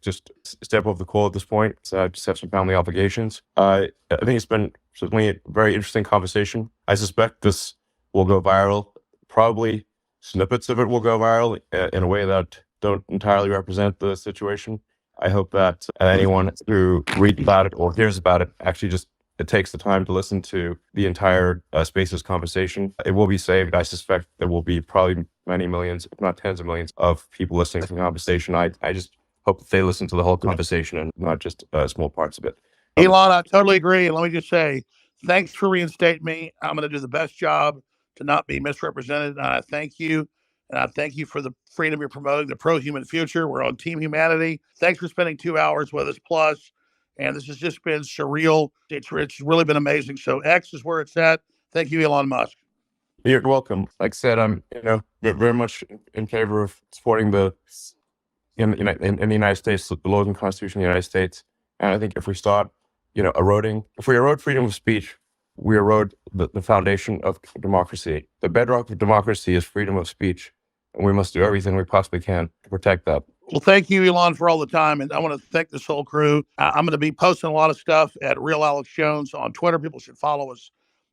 just step off the call at this point. So I just have some family obligations. I think it's been certainly a very interesting conversation. I suspect this will go viral. Probably snippets of it will go viral in a way that don't entirely represent the situation. I hope that anyone who reads about it or hears about it actually just takes the time to listen to the entire Spaces conversation. It will be saved. I suspect there will be probably many millions, if not tens of millions, of people listening to the conversation. I just hope that they listen to the whole conversation and not just small parts of it. Elon, I totally agree. And let me just say, thanks for reinstating me. I'm going to do the best job to not be misrepresented. And I thank you. And I thank you for the freedom you're promoting, the pro-human future. We're on Team Humanity. Thanks for spending 2 hours with us plus. And this has just been surreal. It's really been amazing. So X is where it's at. Thank you, Elon Musk. You're welcome. Like I said, I'm very much in favor of supporting in the United States, the laws and Constitution of the United States. And I think if we start, if we erode freedom of speech, we erode the foundation of democracy. The bedrock of democracy is freedom of speech. And we must do everything we possibly can to protect that. Well, thank you, Elon, for all the time. And I want to thank this whole crew. I'm going to be posting a lot of stuff at Real Alex Jones on Twitter. People should follow us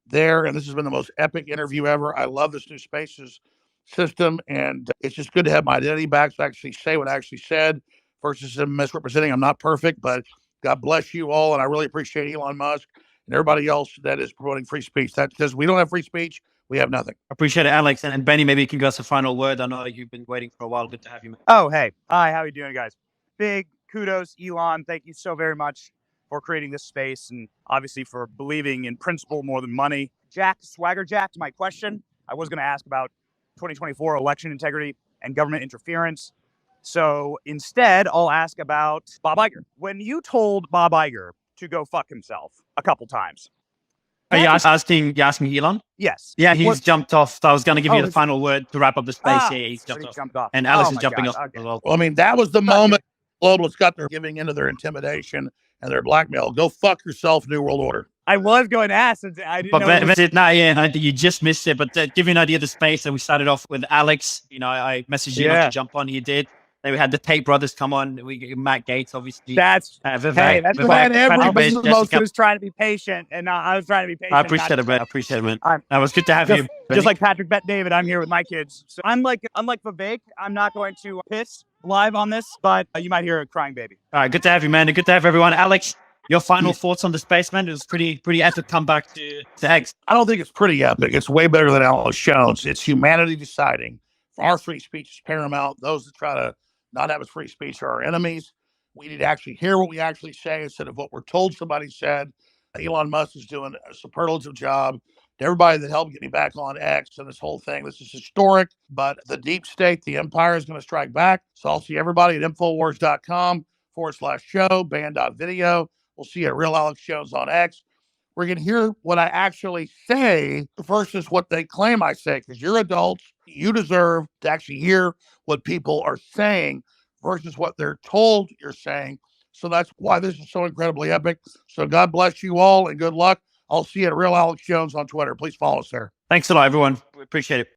there. And this has been the most epic interview ever. I love this new Spaces system. And it's just good to have my identity back to actually say what I actually said versus misrepresenting. I'm not perfect, but God bless you all. And I really appreciate Elon Musk and everybody else that is promoting free speech. That because we don't have free speech, we have nothing. Appreciate it, Alex. And Benny, maybe you can give us a final word. I know you've been waiting for a while. Good to have you, man. Oh, hey. Hi, how you doing, guys? Big kudos, Elon. Thank you so very much for creating this space and obviously for believing in principle more than money. Jack, Swagger Jack, to my question, I was going to ask about 2024 election integrity and government interference. So instead, I'll ask about Bob Iger. When you told Bob Iger to go fuck himself a couple times. Are you asking Elon? Yes. Yeah, he's jumped off. I was going to give you the he's- final word to wrap up the space. Ah, Yeah, he's so he jumped off. jumped off. And Alice Oh is my jumping God, off okay. as well. Well, I mean, that was the moment globalists got their giving into their intimidation and their blackmail. Go fuck yourself, New World Order. I was going to ask. I didn't But know. you just missed it. But to give you an idea of the space, and we started off with Alex. You know, I messaged you to jump on. He did. Then we had the Tate brothers come on. We Matt Gates, obviously. That's Vivek, hey, that's Vivek, every Patrick, most Jessica. was trying to be patient, and I was trying to be patient. I appreciate it, man. I appreciate it, man. It was good to have just, you. Just like Patrick Bet David, I'm here with my kids. So unlike Vivek, I'm not going to piss live on this, but you might hear a crying baby. All right, good to have you, man, and good to have everyone. Alex, your final thoughts on the space, man? It was pretty epic comeback to X. I don't think it's pretty epic. It's way better than Alex Jones. It's humanity deciding. Our free speech is paramount. Those that try to not have a free speech are our enemies. We need to actually hear what we actually say instead of what we're told somebody said. Elon Musk is doing a superlative job. To everybody that helped get me back on X and this whole thing, this is historic, but the deep state, the empire is going to strike back. So I'll see everybody at Infowars.com/show, band.video. We'll see you at Real Alex Jones on X. We're going to hear what I actually say versus what they claim I say, because you're adults. You deserve to actually hear what people are saying versus what they're told you're saying. So that's why this is so incredibly epic. So God bless you all and good luck. I'll see you at Real Alex Jones on Twitter. Please follow us there. Thanks a lot, everyone. We appreciate it.